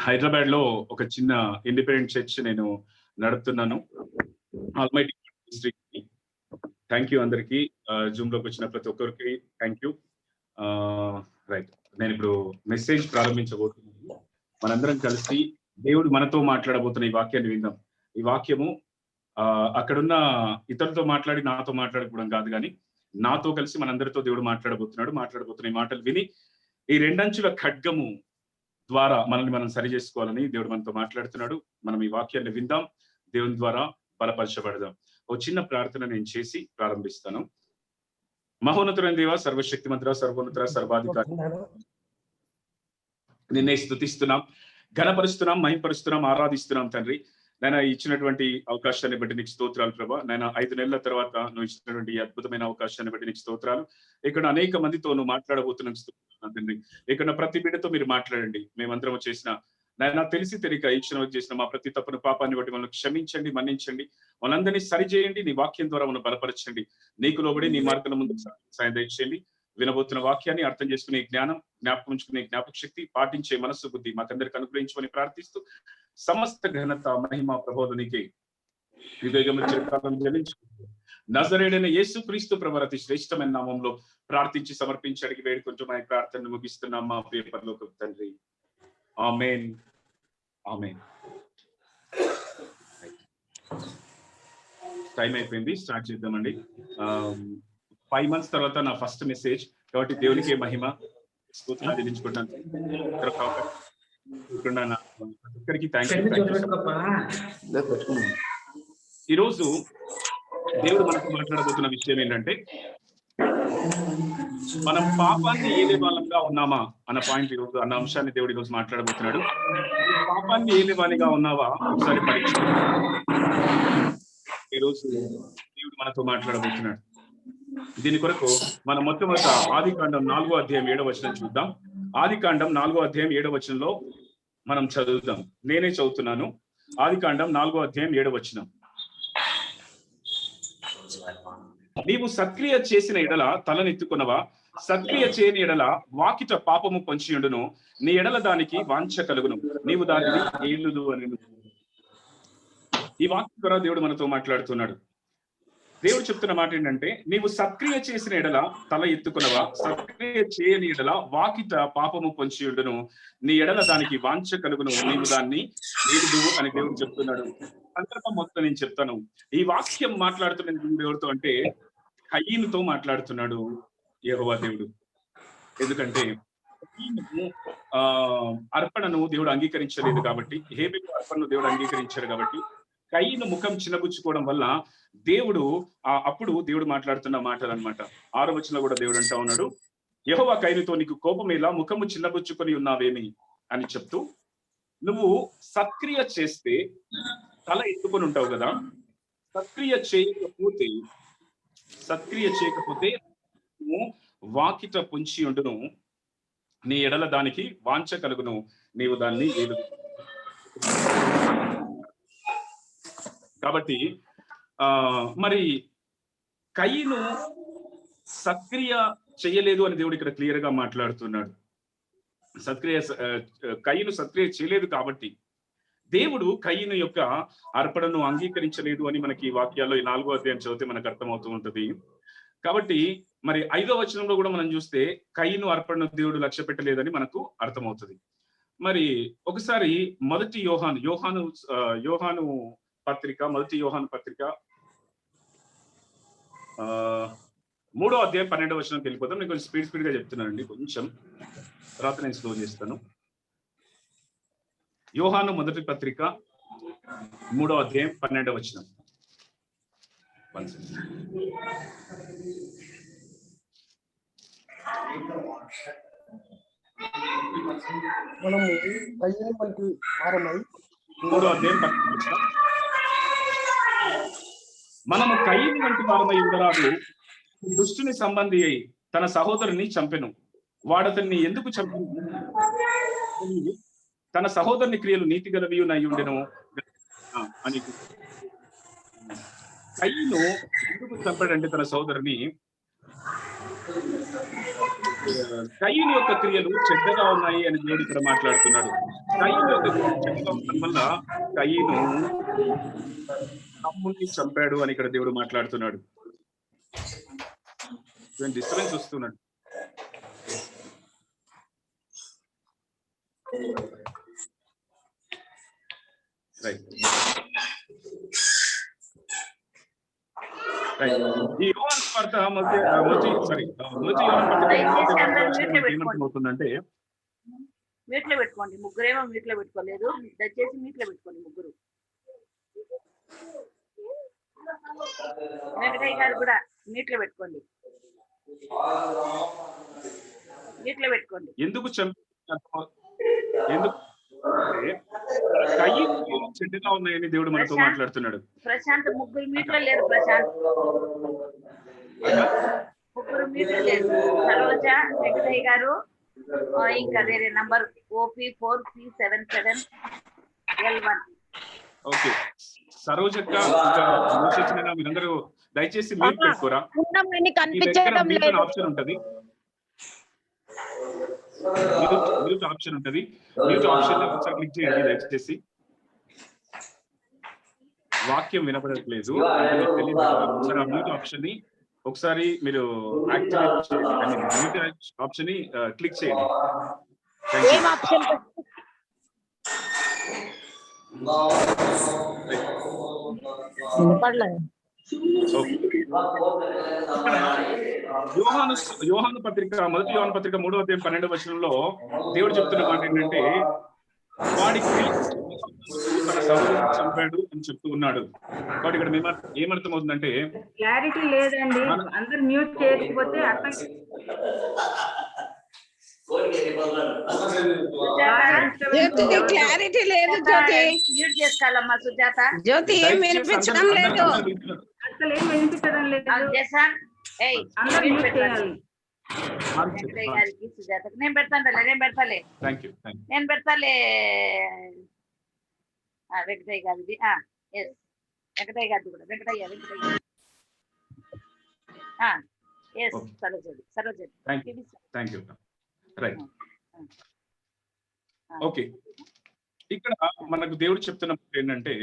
హైదరాబాద్ లో ఒక చిన్న ఇండిపెండెంట్ చర్చ్ నేను నడుపుతున్నాను. Almighty district. థ్యాంక్ యూ అందరికి. జూమ్ లోకి వచ్చిన ప్రతి ఒక్కరికి థ్యాంక్ యూ. రైట్, నేను ఇప్పుడు మెసేజ్ ప్రారంభించబోతున్నాను. మనందరం కలిసి దేవుడు మనతో మాట్లాడబోతున్న ఈ వాక్యాన్ని విందాం. ఈ వాక్యము అక్కడున్న ఇతరులతో మాట్లాడి నాతో మాట్లాడుకోవడం కాదు, కానీ నాతో కలిసి మనందరితో దేవుడు మాట్లాడబోతున్న ఈ మాటలు విని ఈ రెండంచుల ఖడ్గము ద్వారా మనల్ని మనం సరి చేసుకోవాలని దేవుడు మనతో మాట్లాడుతున్నాడు. మనం ఈ వాక్యాన్ని విందాం, దేవుని ద్వారా బలపరచబడదాం. ఓ చిన్న ప్రార్థన నేను చేసి ప్రారంభిస్తాను. మహోన్నతుడైన దేవ, సర్వశక్తిమంతుడా, సర్వోన్నతుడా, సర్వాధికారి, నిన్నే స్తుతిస్తున్నాం, ఘనపరుస్తున్నాం, మహింపరుస్తున్నాం, ఆరాధిస్తున్నాం తండ్రి. నేను ఇచ్చినటువంటి అవకాశాన్ని బట్టి నీకు స్తోత్రాలు ప్రభా. నేను 5 నెలల తర్వాత నువ్వు ఇచ్చినటువంటి అద్భుతమైన అవకాశాన్ని బట్టి నీకు స్తోత్రాలు. ఇక్కడ అనేక మందితో నువ్వు మాట్లాడబోతున్న తండ్రి. ఇక్కడ ప్రతి బిడ్డతో మీరు మాట్లాడండి. మేమందరం చేసిన నాయన తెలిసి తెలియక ఇచ్చిన చేసిన మా ప్రతి తప్పును పాపాన్ని బట్టి మనం క్షమించండి, మన్నించండి, మనందరినీ సరిచేయండి. నీ వాక్యం ద్వారా మనం బలపరచండి. నీకు లోబడి నీ మార్గం ముందు సాయం దయచేయండి. వినబోతున్న వాక్యాన్ని అర్థం చేసుకునే జ్ఞానం, జ్ఞాపకం ఉంచుకునే జ్ఞాపక శక్తి, పాటించే మనస్సు బుద్ధి మాకందరికి అనుగ్రహించమని ప్రార్థిస్తూ సమస్త ఘనత మహిమ ప్రబోధనికి నజరేడైన యేసు క్రీస్తు ప్రభు అతి శ్రేష్టమైన నామంలో ప్రార్థించి సమర్పించి అడిగి వేడుకుంటున్న ఈ ప్రార్థనను ముగిస్తున్నాం మా ప్రియ పరలోకపు తండ్రి. ఆమేన్, ఆమేన్. టైం అయిపోయింది, స్టార్ట్ చేద్దామండి. 5 months తర్వాత నా ఫస్ట్ మెసేజ్ కాబట్టి దేవునికి మహిమ స్తోత్రాలు చెల్లించుకుంటాను. ఈరోజు దేవుడు మనకు మాట్లాడబోతున్న విషయం ఏంటంటే, మనం పాపాన్ని ఏలే వాళ్ళంగా ఉన్నామా అన్న పాయింట్ ఈరోజు, అన్న అంశాన్ని దేవుడు ఈరోజు మాట్లాడబోతున్నాడు. పాపాన్ని ఏలే వాళ్ళగా ఉన్నావా ఒకసారి పరీక్ష. ఈరోజు దేవుడు మనతో మాట్లాడబోతున్నాడు. దీని కొరకు మనం మొట్టమొదట ఆదికాండం 4వ అధ్యాయం 7వ వచనం చూద్దాం. ఆదికాండం 4వ అధ్యాయం 7వ వచనంలో మనం చదువుతాం. నేనే చదువుతున్నాను. ఆదికాండం 4వ అధ్యాయం 7వ వచనం. నీవు సత్క్రియ చేసిన ఎడల తలనెత్తుకునవా, సత్క్రియ చేయని ఎడల వాకిట పాపము పొంచియుండును, నీ ఎడల దానికి వాంఛ కలుగును, నీవు దానిని ఏలుదు అని. ఈ వాక్యం ద్వారా దేవుడు మనతో మాట్లాడుతున్నాడు. దేవుడు చెప్తున్న మాట ఏంటంటే, నీవు సత్క్రియ చేసిన ఎడల తల ఎత్తుకునవా, సత్క్రియ చేయని ఎడల వాకిట పాపము పొంచియుండును, నీ ఎడల దానికి వాంఛ కలుగును, నీవు దాన్ని ఏలుదు అని దేవుడు చెప్తున్నాడు. సందర్భం మొత్తం నేను చెప్తాను. ఈ వాక్యం మాట్లాడుతున్న దేవుడితో అంటే కయీనుతో మాట్లాడుతున్నాడు యెహోవా దేవుడు. ఎందుకంటే అర్పణను దేవుడు అంగీకరించలేదు కాబట్టి, హేబెలు అర్పణను దేవుడు అంగీకరించారు కాబట్టి, కయీను ముఖం చిన్నబుచ్చుకోవడం వల్ల దేవుడు అప్పుడు దేవుడు మాట్లాడుతున్న మాటలు అనమాట. 6వ వచనంలో కూడా దేవుడు అంటా ఉన్నాడు, యెహోవా కయీనుతో నీకు కోపమేలా, ముఖము చిన్నబుచ్చుకొని ఉన్నావేమి అని చెప్తూ, నువ్వు సత్క్రియ చేస్తే తల ఎత్తుకొని ఉంటావు కదా, సత్క్రియ చేయకపోతే వాకిట పొంచి ఉండును, నీ ఎడల దానికి వాంఛ కలుగును, నీవు దాన్ని ఏలు. కాబట్టి మరి కయీను సత్క్రియ చేయలేదు అని దేవుడు ఇక్కడ క్లియర్ గా మాట్లాడుతున్నాడు. కయీను సత్క్రియ చేయలేదు కాబట్టి దేవుడు కయీను యొక్క అర్పణను అంగీకరించలేదు అని మనకి వాక్యాల్లో ఈ 4వ అధ్యాయం చదివితే మనకు అర్థమవుతూ ఉంటుంది. కాబట్టి మరి 5వ వచనంలో కూడా మనం చూస్తే కయీను అర్పణను దేవుడు లక్ష్య పెట్టలేదని మనకు అర్థమవుతుంది. మరి ఒకసారి మొదటి యోహాను పత్రిక 3వ అధ్యాయం 12వ వచనంకి వెళ్ళిపోతాం. నేను కొంచెం స్పీడ్ గా చెప్తున్నానండి, కొంచెం తర్వాత నేను స్లో చేస్తాను. యోహాను మొదటి పత్రిక 3వ అధ్యాయం 12వ వచనం. మనము కయీను వంటి వారమై, 3వ అధ్యాయం 12వ వచనం. మనము కయీను వంటి వారమై ఉండరాదు, దుష్టుని సంబంధి అయి తన సహోదరుని చంపెను. వాడతన్ని ఎందుకు చంపెను? తన సహోదరుని క్రియలు నీతి గలవి ఉండెను అని. కయీను ఎందుకు చంపాడంటే తన సహోదరుని కయీను యొక్క క్రియలు చెడ్డగా ఉన్నాయి అని దేవుడు ఇక్కడ మాట్లాడుతున్నాడు. కయీను యొక్క క్రియలు చెడ్డగా ఉండడం వల్ల కయీను తమ్ముడిని చంపాడు అని ఇక్కడ దేవుడు మాట్లాడుతున్నాడు. డిస్టర్బెన్స్ వస్తున్నాడు. రైట్ ఈ యోహాను సువార్త మొదటి యోహాను పత్రిక ఏమవుతుందంటే మీట్లో పెట్టుకోండి. ముగ్గురేమో మీట్లో పెట్టుకోలేదు. దయచేసి మీట్లో పెట్టుకోండి ముగ్గురు. వెంకటయ్య గారు కూడా మీట్లో పెట్టుకోండి. మీట్లో పెట్టుకోండి. ఎందుకు చెడ్డగా ఉన్నాయని దేవుడు మనతో మాట్లాడుతున్నాడు. ప్రశాంత్ ముగ్గురు మీట్లో లేరు. ప్రశాంత్ ముగ్గురు మీట్లో లేరు. సరోజ, వెంకటయ్య గారు, ఇంకా వేరే నంబర్ OP4C77L1. ఓకే, సరోజక్క ఇంకా మీరందరూ దయచేసి మ్యూట్ పెట్టుకోరా. ఆప్షన్ ఉంటది, మ్యూట్ ఆప్షన్ ఉంటది. మ్యూట్ ఆప్షన్ ఒకసారి క్లిక్ చేయండి దయచేసి. వాక్యం వినపడట్లేదు, మ్యూట్ ఆప్షన్ ని ఒకసారి మీరు యాక్టివేట్ మ్యూట్ ఆప్షన్ ని క్లిక్ చేయండి. యోహాను పత్రిక మొదటి యోహాను పత్రిక 3వ అధ్యాయం 12వ వచనంలో దేవుడు చెప్తున్న మాట ఏంటంటే వాడికి తన సహోదరుని చంపాడు అని చెప్తూ ఉన్నాడు. కాబట్టి ఇక్కడ ఏమర్థం అవుతుందంటే క్లారిటీ లేదండి, అందరు మ్యూట్ చేయకపోతే అర్థం. క్లారిటీ లేదు జ్యోతి, మ్యూట్ చేసుకోవాలమ్మా. సుజాత, జ్యోతి ఏం వినిపించడం లేదు, అసలు ఏం వినిపించడం లేదు. అందరూ మ్యూట్ చేయాలి. సుజాతకు నేను పెడతాలే వెంకటయ్య గారిది. వెంకటయ్య గారిది కూడా వెంకటయ్య సరోజ. Right, okay. ఇక్కడ మనకు దేవుడు చెప్తున్నప్పుడు ఏంటంటే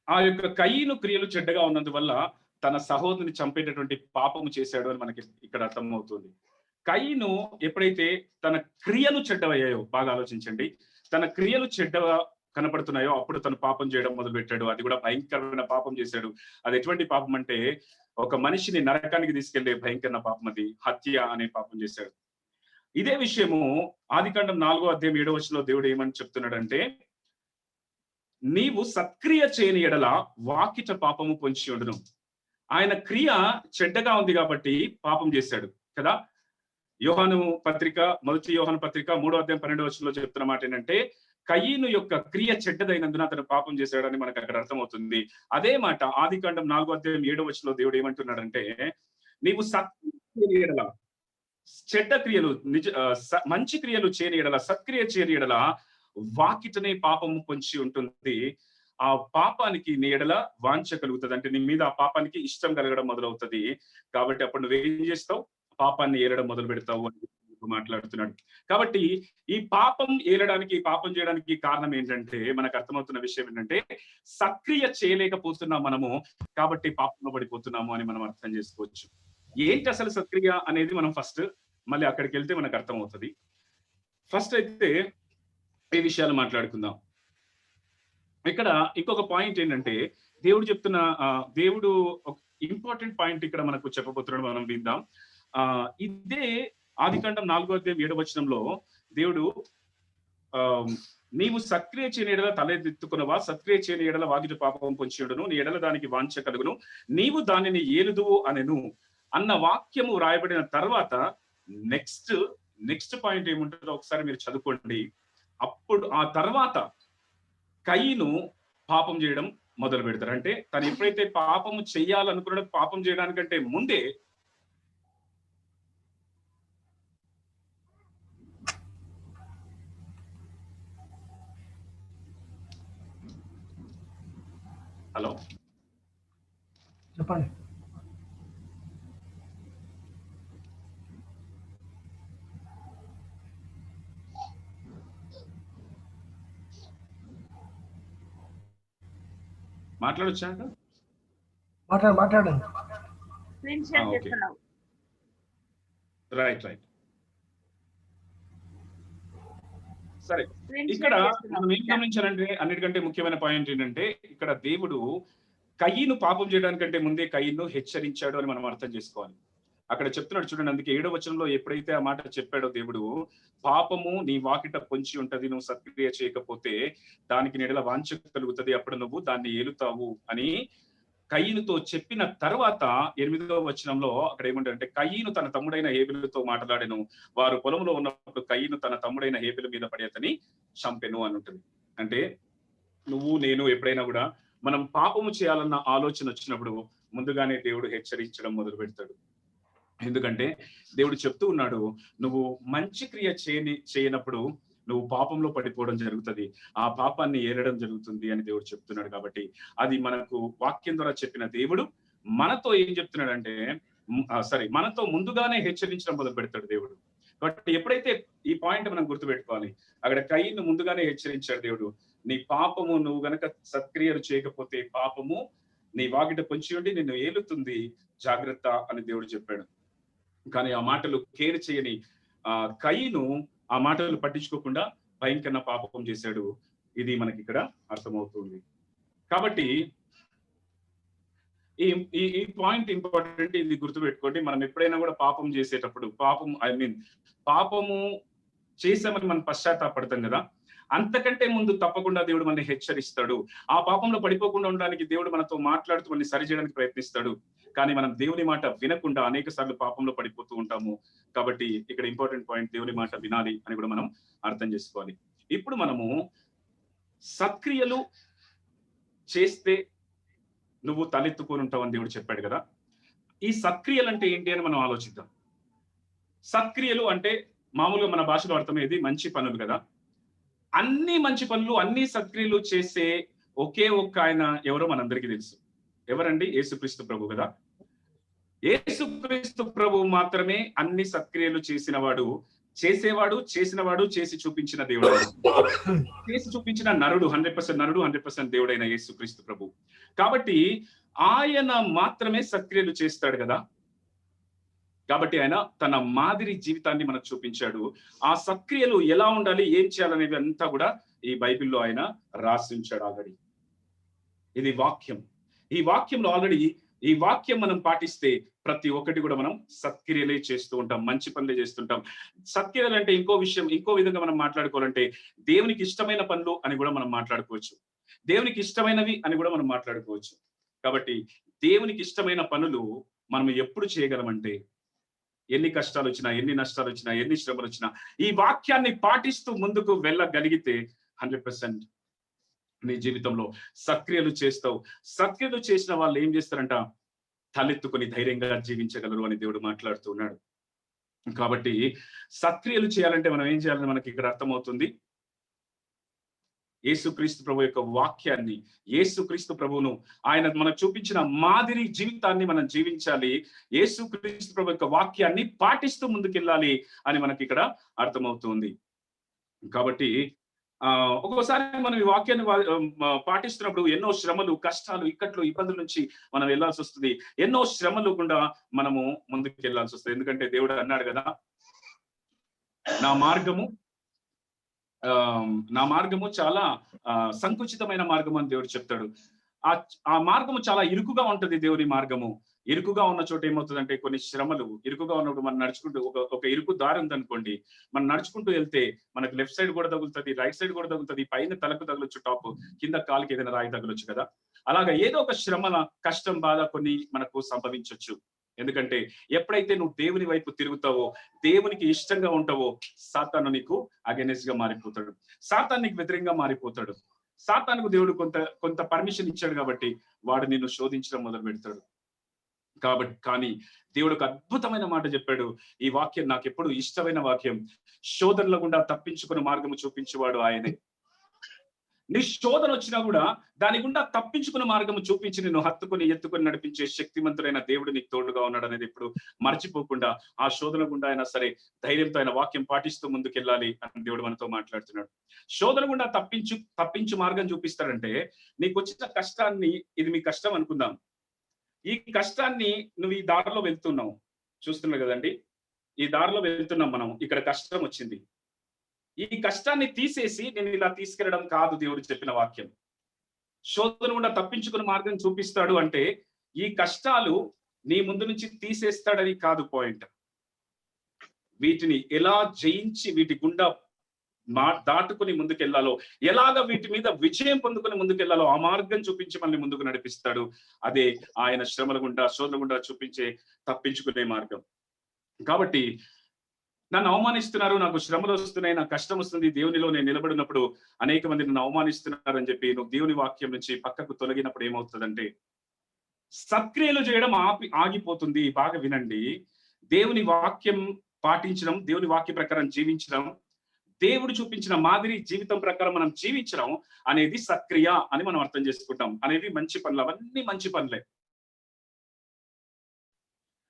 ఆ యొక్క కయీను క్రియలు చెడ్డగా ఉన్నందువల్ల తన సహోదరుని చంపేటటువంటి పాపము చేశాడు అని మనకి ఇక్కడ అర్థమవుతుంది. కయీను ఎప్పుడైతే తన క్రియలు చెడ్డవయ్యాయో, బాగా ఆలోచించండి, తన క్రియలు చెడ్డగా కనపడుతున్నాయో అప్పుడు తను పాపం చేయడం మొదలు పెట్టాడు. అది కూడా భయంకరమైన పాపం చేశాడు. అది ఎటువంటి పాపం అంటే ఒక మనిషిని నరకానికి తీసుకెళ్లే భయంకరమైన పాపం, అది హత్య అనే పాపం చేశాడు. ఇదే విషయము ఆదికాండం 4వ అధ్యాయం 7వ వచనంలో దేవుడు ఏమని చెప్తున్నాడంటే నీవు సత్క్రియ చేయని ఎడల వాకిట పాపము పొంచి ఉండును. ఆయన క్రియ చెడ్డగా ఉంది కాబట్టి పాపం చేశాడు కదా. యోహాను పత్రిక మొదటి యోహాను పత్రిక 3వ అధ్యాయం 12వ వచనంలో చెప్తున్న మాట ఏంటంటే కయీను యొక్క క్రియ చెడ్డదైనందున అతను పాపం చేశాడని మనకు అక్కడ అర్థమవుతుంది. అదే మాట ఆదికాండం 4వ అధ్యాయం 7వ వచనంలో దేవుడు ఏమంటున్నాడంటే నీవు సత్క్రియ ఎడల చెడ్డ క్రియలు మంచి క్రియలు చేయని ఎడల సత్క్రియ చేయని ఎడల వాకిటనే పాపము పొంచి ఉంటుంది. ఆ పాపానికి నీ ఎడల వాంఛ కలుగుతుంది, అంటే నీ మీద ఆ పాపానికి ఇష్టం కలగడం మొదలవుతుంది. కాబట్టి అప్పుడు నువ్వేం చేస్తావు? పాపాన్ని ఏరడం మొదలు పెడతావు అని మాట్లాడుతున్నాడు. కాబట్టి ఈ పాపం ఏరడానికి, పాపం చేయడానికి కారణం ఏంటంటే మనకు అర్థమవుతున్న విషయం ఏంటంటే సక్రియ చేయలేకపోతున్నాం మనము, కాబట్టి పాపంలో పడిపోతున్నాము అని మనం అర్థం చేసుకోవచ్చు. ఏంటి అసలు సక్రియ అనేది మనం ఫస్ట్ మళ్ళీ అక్కడికి వెళ్తే మనకు అర్థమవుతుంది. ఫస్ట్ అయితే ఈ విషయాలు మాట్లాడుకుందాం. ఇక్కడ ఇంకొక పాయింట్ ఏంటంటే దేవుడు ఒక ఇంపార్టెంట్ పాయింట్ ఇక్కడ మనకు చెప్పబోతున్నాడు, మనం విందాం. ఇదే ఆదికాండం 4వ అధ్యాయం 7వ వచనంలో దేవుడు నీవు సక్రియ చేయని ఎడల తలెత్తుకున్నవా, సక్రియ చేయని ఎడల వాకిట పాపం పొంచియుడును, నీ ఎడల దానికి వాంఛ కలుగును, నీవు దానిని ఏలుదువు అనెను అన్న వాక్యము రాయబడిన తర్వాత నెక్స్ట్ పాయింట్ ఏముంటుందో ఒకసారి మీరు చదువుకోండి. అప్పుడు ఆ తర్వాత కయీను పాపం చేయడం మొదలు పెడతారు. అంటే తను ఎప్పుడైతే పాపము చెయ్యాలనుకున్నాడో, పాపం చేయడానికంటే ముందే చెప్పండి. మాట్లాడొచ్చా? మాట్లాడండి. స్క్రీన్ షేర్ చేస్తున్నావు. రైట్. సరే, ఇక్కడ మనం ఏం గమనించాలంటే అన్నిటికంటే ముఖ్యమైన పాయింట్ ఏంటంటే ఇక్కడ దేవుడు కయీను పాపం చేయడానికంటే ముందే కయీను హెచ్చరించాడు అని మనం అర్థం చేసుకోవాలి. అక్కడ చెప్తున్నాడు చూడండి, అందుకే 7వ వచనంలో ఎప్పుడైతే ఆ మాట చెప్పాడో దేవుడు, పాపము నీ వాకిట పొంచి ఉంటది, నువ్వు సత్క్రియ చేయకపోతే దానికి నెడల వాంఛ కలుగుతుంది, అప్పుడు నువ్వు దాన్ని ఏలుతావు అని కయీనుతో చెప్పిన తర్వాత 8వ వచనంలో అక్కడ ఏమంటారంటే, కయీను తన తమ్ముడైన హేబెలుతో మాట్లాడెను, వారు పొలంలో ఉన్నప్పుడు కయీను తన తమ్ముడైన హేబెలు మీద పడి అతని చంపెను అని ఉంటుంది. అంటే నువ్వు నేను ఎప్పుడైనా కూడా మనం పాపము చేయాలన్న ఆలోచన వచ్చినప్పుడు ముందుగానే దేవుడు హెచ్చరించడం మొదలు పెడతాడు. ఎందుకంటే దేవుడు చెప్తూ ఉన్నాడు, నువ్వు మంచి క్రియ చేయనప్పుడు నువ్వు పాపంలో పడిపోవడం జరుగుతుంది, ఆ పాపాన్ని ఏరడం జరుగుతుంది అని దేవుడు చెప్తున్నాడు. కాబట్టి అది మనకు వాక్యం ద్వారా చెప్పిన దేవుడు మనతో ఏం చెప్తున్నాడంటే, మనతో ముందుగానే హెచ్చరించడం మొదలు పెడతాడు దేవుడు. కాబట్టి ఎప్పుడైతే ఈ పాయింట్ మనం గుర్తుపెట్టుకోవాలి, అక్కడ కయీను ముందుగానే హెచ్చరించాడు దేవుడు, నీ పాపము నువ్వు గనక సత్క్రియలు చేయకపోతే పాపము నీ వాకిట పొంచి ఉండి నిన్ను ఏలుతుంది, జాగ్రత్త అని దేవుడు చెప్పాడు. కానీ ఆ మాటలు కేర్ చేయని కయీను ఆ మాటలు పట్టించుకోకుండా భయంకర పాపం చేశాడు. ఇది మనకి ఇక్కడ అర్థమవుతుంది. కాబట్టి ఈ పాయింట్ ఇంపార్టెంట్, ఇది గుర్తుపెట్టుకోండి. మనం ఎప్పుడైనా కూడా పాపం చేసేటప్పుడు పాపము చేసామని మనం పశ్చాత్తాపడతాం కదా, అంతకంటే ముందు తప్పకుండా దేవుడు మనల్ని హెచ్చరిస్తాడు. ఆ పాపంలో పడిపోకుండా ఉండడానికి దేవుడు మనతో మాట్లాడుతూ మనల్ని సరి చేయడానికి ప్రయత్నిస్తాడు. కానీ మనం దేవుని మాట వినకుండా అనేక సార్లు పాపంలో పడిపోతూ ఉంటాము. కాబట్టి ఇక్కడ ఇంపార్టెంట్ పాయింట్, దేవుని మాట వినాలి అని కూడా మనం అర్థం చేసుకోవాలి. ఇప్పుడు మనము సత్క్రియలు చేస్తే నువ్వు తలెత్తుకొని ఉంటావు అని దేవుడు చెప్పాడు కదా. ఈ సత్క్రియలు అంటే ఏంటి అని మనం ఆలోచిద్దాం. సత్క్రియలు అంటే మామూలుగా మన భాషలో అర్థమయ్యేది మంచి పనులు కదా. అన్ని మంచి పనులు, అన్ని సత్క్రియలు చేసే ఒకే ఒక్క ఆయన ఎవరో మనందరికీ తెలుసు. ఎవరండి? యేసుక్రీస్తు ప్రభు కదా. యేసుక్రీస్తు ప్రభు మాత్రమే అన్ని సత్క్రియలు చేసినవాడు, చేసినవాడు, చేసి చూపించిన దేవుడు, చేసి చూపించిన నరుడు, 100% నరుడు, 100% దేవుడైన యేసుక్రీస్తు ప్రభు. కాబట్టి ఆయన మాత్రమే సత్క్రియలు చేస్తాడు కదా. కాబట్టి ఆయన తన మాదిరి జీవితాన్ని మనకు చూపించాడు. ఆ సత్క్రియలు ఎలా ఉండాలి, ఏం చేయాలనేవి అంతా కూడా ఈ బైబిల్లో ఆయన రాసి ఉంచాడు ఆల్రెడీ. ఇది వాక్యం. ఈ వాక్యంలో ఆల్రెడీ ఈ వాక్యం మనం పాటిస్తే ప్రతి ఒక్కటి కూడా మనం సత్క్రియలే చేస్తూ ఉంటాం, మంచి పనులే చేస్తుంటాం. సత్క్రియలు అంటే ఇంకో విధంగా మనం మాట్లాడుకోవాలంటే దేవునికి ఇష్టమైన పనులు అని కూడా మనం మాట్లాడుకోవచ్చు, దేవునికి ఇష్టమైనవి అని కూడా మనం మాట్లాడుకోవచ్చు. కాబట్టి దేవునికి ఇష్టమైన పనులు మనం ఎప్పుడు చేయగలమంటే, ఎన్ని కష్టాలు వచ్చినా, ఎన్ని నష్టాలు వచ్చినా, ఎన్ని శ్రమలు వచ్చినా ఈ వాక్యాన్ని పాటిస్తూ ముందుకు వెళ్ళగలిగితే 100% నీ జీవితంలో సత్క్రియలు చేస్తావు. సత్క్రియలు చేసిన వాళ్ళు ఏం చేస్తారంట, తలెత్తుకొని ధైర్యంగా జీవించగలరు అని దేవుడు మాట్లాడుతూ ఉన్నాడు. కాబట్టి సత్క్రియలు చేయాలంటే మనం ఏం చేయాలని మనకి ఇక్కడ అర్థమవుతుంది. యేసుక్రీస్తు ప్రభు యొక్క వాక్యాన్ని, యేసుక్రీస్తు ప్రభువును, ఆయన మనకు చూపించిన మాదిరి జీవితాన్ని మనం జీవించాలి. యేసుక్రీస్తు ప్రభు యొక్క వాక్యాన్ని పాటిస్తూ ముందుకెళ్ళాలి అని మనకి ఇక్కడ అర్థమవుతుంది. కాబట్టి ఒక్కోసారి మనం ఈ వాక్యాన్ని పాటిస్తున్నప్పుడు ఎన్నో శ్రమలు, కష్టాలు, ఇక్కట్లు, ఇబ్బందుల నుంచి మనం వెళ్లాల్సి వస్తుంది. ఎన్నో శ్రమలు కూడా మనము ముందుకు వెళ్లాల్సి వస్తుంది. ఎందుకంటే దేవుడు అన్నాడు కదా, నా మార్గము చాలా సంకుచితమైన మార్గం అని దేవుడు చెప్తాడు. ఆ మార్గము చాలా ఇరుకుగా ఉంటది. దేవుని మార్గము ఇరుకుగా ఉన్న చోట ఏమవుతుందంటే, కొన్ని శ్రమలు ఇరుకుగా ఉన్నప్పుడు మనం నడుచుకుంటూ ఒక ఇరుకు దారి ఉందనుకోండి, మనం నడుచుకుంటూ వెళ్తే మనకు లెఫ్ట్ సైడ్ కూడా తగులుతుంది, రైట్ సైడ్ కూడా తగులుతుంది, పైన తలకు తగలొచ్చు, టాప్ కింద కాలుకి ఏదైనా రాయి తగలొచ్చు కదా. అలాగా ఏదో ఒక శ్రమ, కష్టం, బాధ కొన్ని మనకు సంభవించవచ్చు. ఎందుకంటే ఎప్పుడైతే నువ్వు దేవుని వైపు తిరుగుతావో, దేవునికి ఇష్టంగా ఉంటావో, సాతాను నీకు అగైనెస్ట్ గా మారిపోతాడు, సాతాను నీకు వ్యతిరేకంగా మారిపోతాడు. సాతానుకు దేవుడు కొంత పర్మిషన్ ఇచ్చాడు కాబట్టి వాడు నిన్ను శోధించడం మొదలు పెడతాడు. కానీ దేవుడు ఒక అద్భుతమైన మాట చెప్పాడు. ఈ వాక్యం నాకు ఎప్పుడు ఇష్టమైన వాక్యం. శోధనల గుండా తప్పించుకుని మార్గము చూపించేవాడు ఆయనే. నీ శోధన వచ్చినా కూడా దాని గుండా తప్పించుకున్న మార్గం చూపించి నిన్ను హత్తుకుని ఎత్తుకుని నడిపించే శక్తిమంతుడైన దేవుడు నీకు తోడుగా ఉన్నాడు అనేది ఇప్పుడు మర్చిపోకుండా ఆ శోధన గుండా అయినా సరే ధైర్యంతో ఆయన వాక్యం పాటిస్తూ ముందుకెళ్ళాలి అని దేవుడు మనతో మాట్లాడుతున్నాడు. శోధన గుండా తప్పించు మార్గం చూపిస్తాడంటే, నీకు వచ్చిన కష్టాన్ని, ఇది మీ కష్టం అనుకుందాం, ఈ కష్టాన్ని నువ్వు ఈ దారిలో వెళ్తున్నావు, చూస్తున్నావు కదండి, ఈ దారిలో వెళ్తున్నాం మనం, ఇక్కడ కష్టం వచ్చింది, ఈ కష్టాన్ని తీసేసి నేను ఇలా తీసుకెళ్ళడం కాదు దేవుడు చెప్పిన వాక్యం. శోధన గుండా తప్పించుకున్న మార్గం చూపిస్తాడు అంటే ఈ కష్టాలు నీ ముందు నుంచి తీసేస్తాడని కాదు పాయింట్. వీటిని ఎలా జయించి వీటి గుండా దాటుకుని ముందుకెళ్లాలో, ఎలాగ వీటి మీద విజయం పొందుకుని ముందుకెళ్లాలో ఆ మార్గం చూపించి మనల్ని ముందుకు నడిపిస్తాడు. అదే ఆయన శ్రమల గుండా శోధన గుండా చూపించే తప్పించుకునే మార్గం. కాబట్టి నన్ను అవమానిస్తున్నారు, నాకు శ్రమలు వస్తున్నాయి, నాకు కష్టం వస్తుంది, దేవునిలో నేను నిలబడినప్పుడు అనేక మంది నన్ను అవమానిస్తున్నారని చెప్పి నువ్వు దేవుని వాక్యం నుంచి పక్కకు తొలగినప్పుడు ఏమవుతుందంటే సత్క్రియలు చేయడం ఆగిపోతుంది. బాగా వినండి, దేవుని వాక్యం పాటించడం, దేవుని వాక్య ప్రకారం జీవించడం, దేవుడు చూపించిన మాదిరి జీవితం ప్రకారం మనం జీవించడం అనేది సత్క్రియ అని మనం అర్థం చేసుకుంటాం. అనేవి మంచి పనులు, అవన్నీ మంచి పనులే.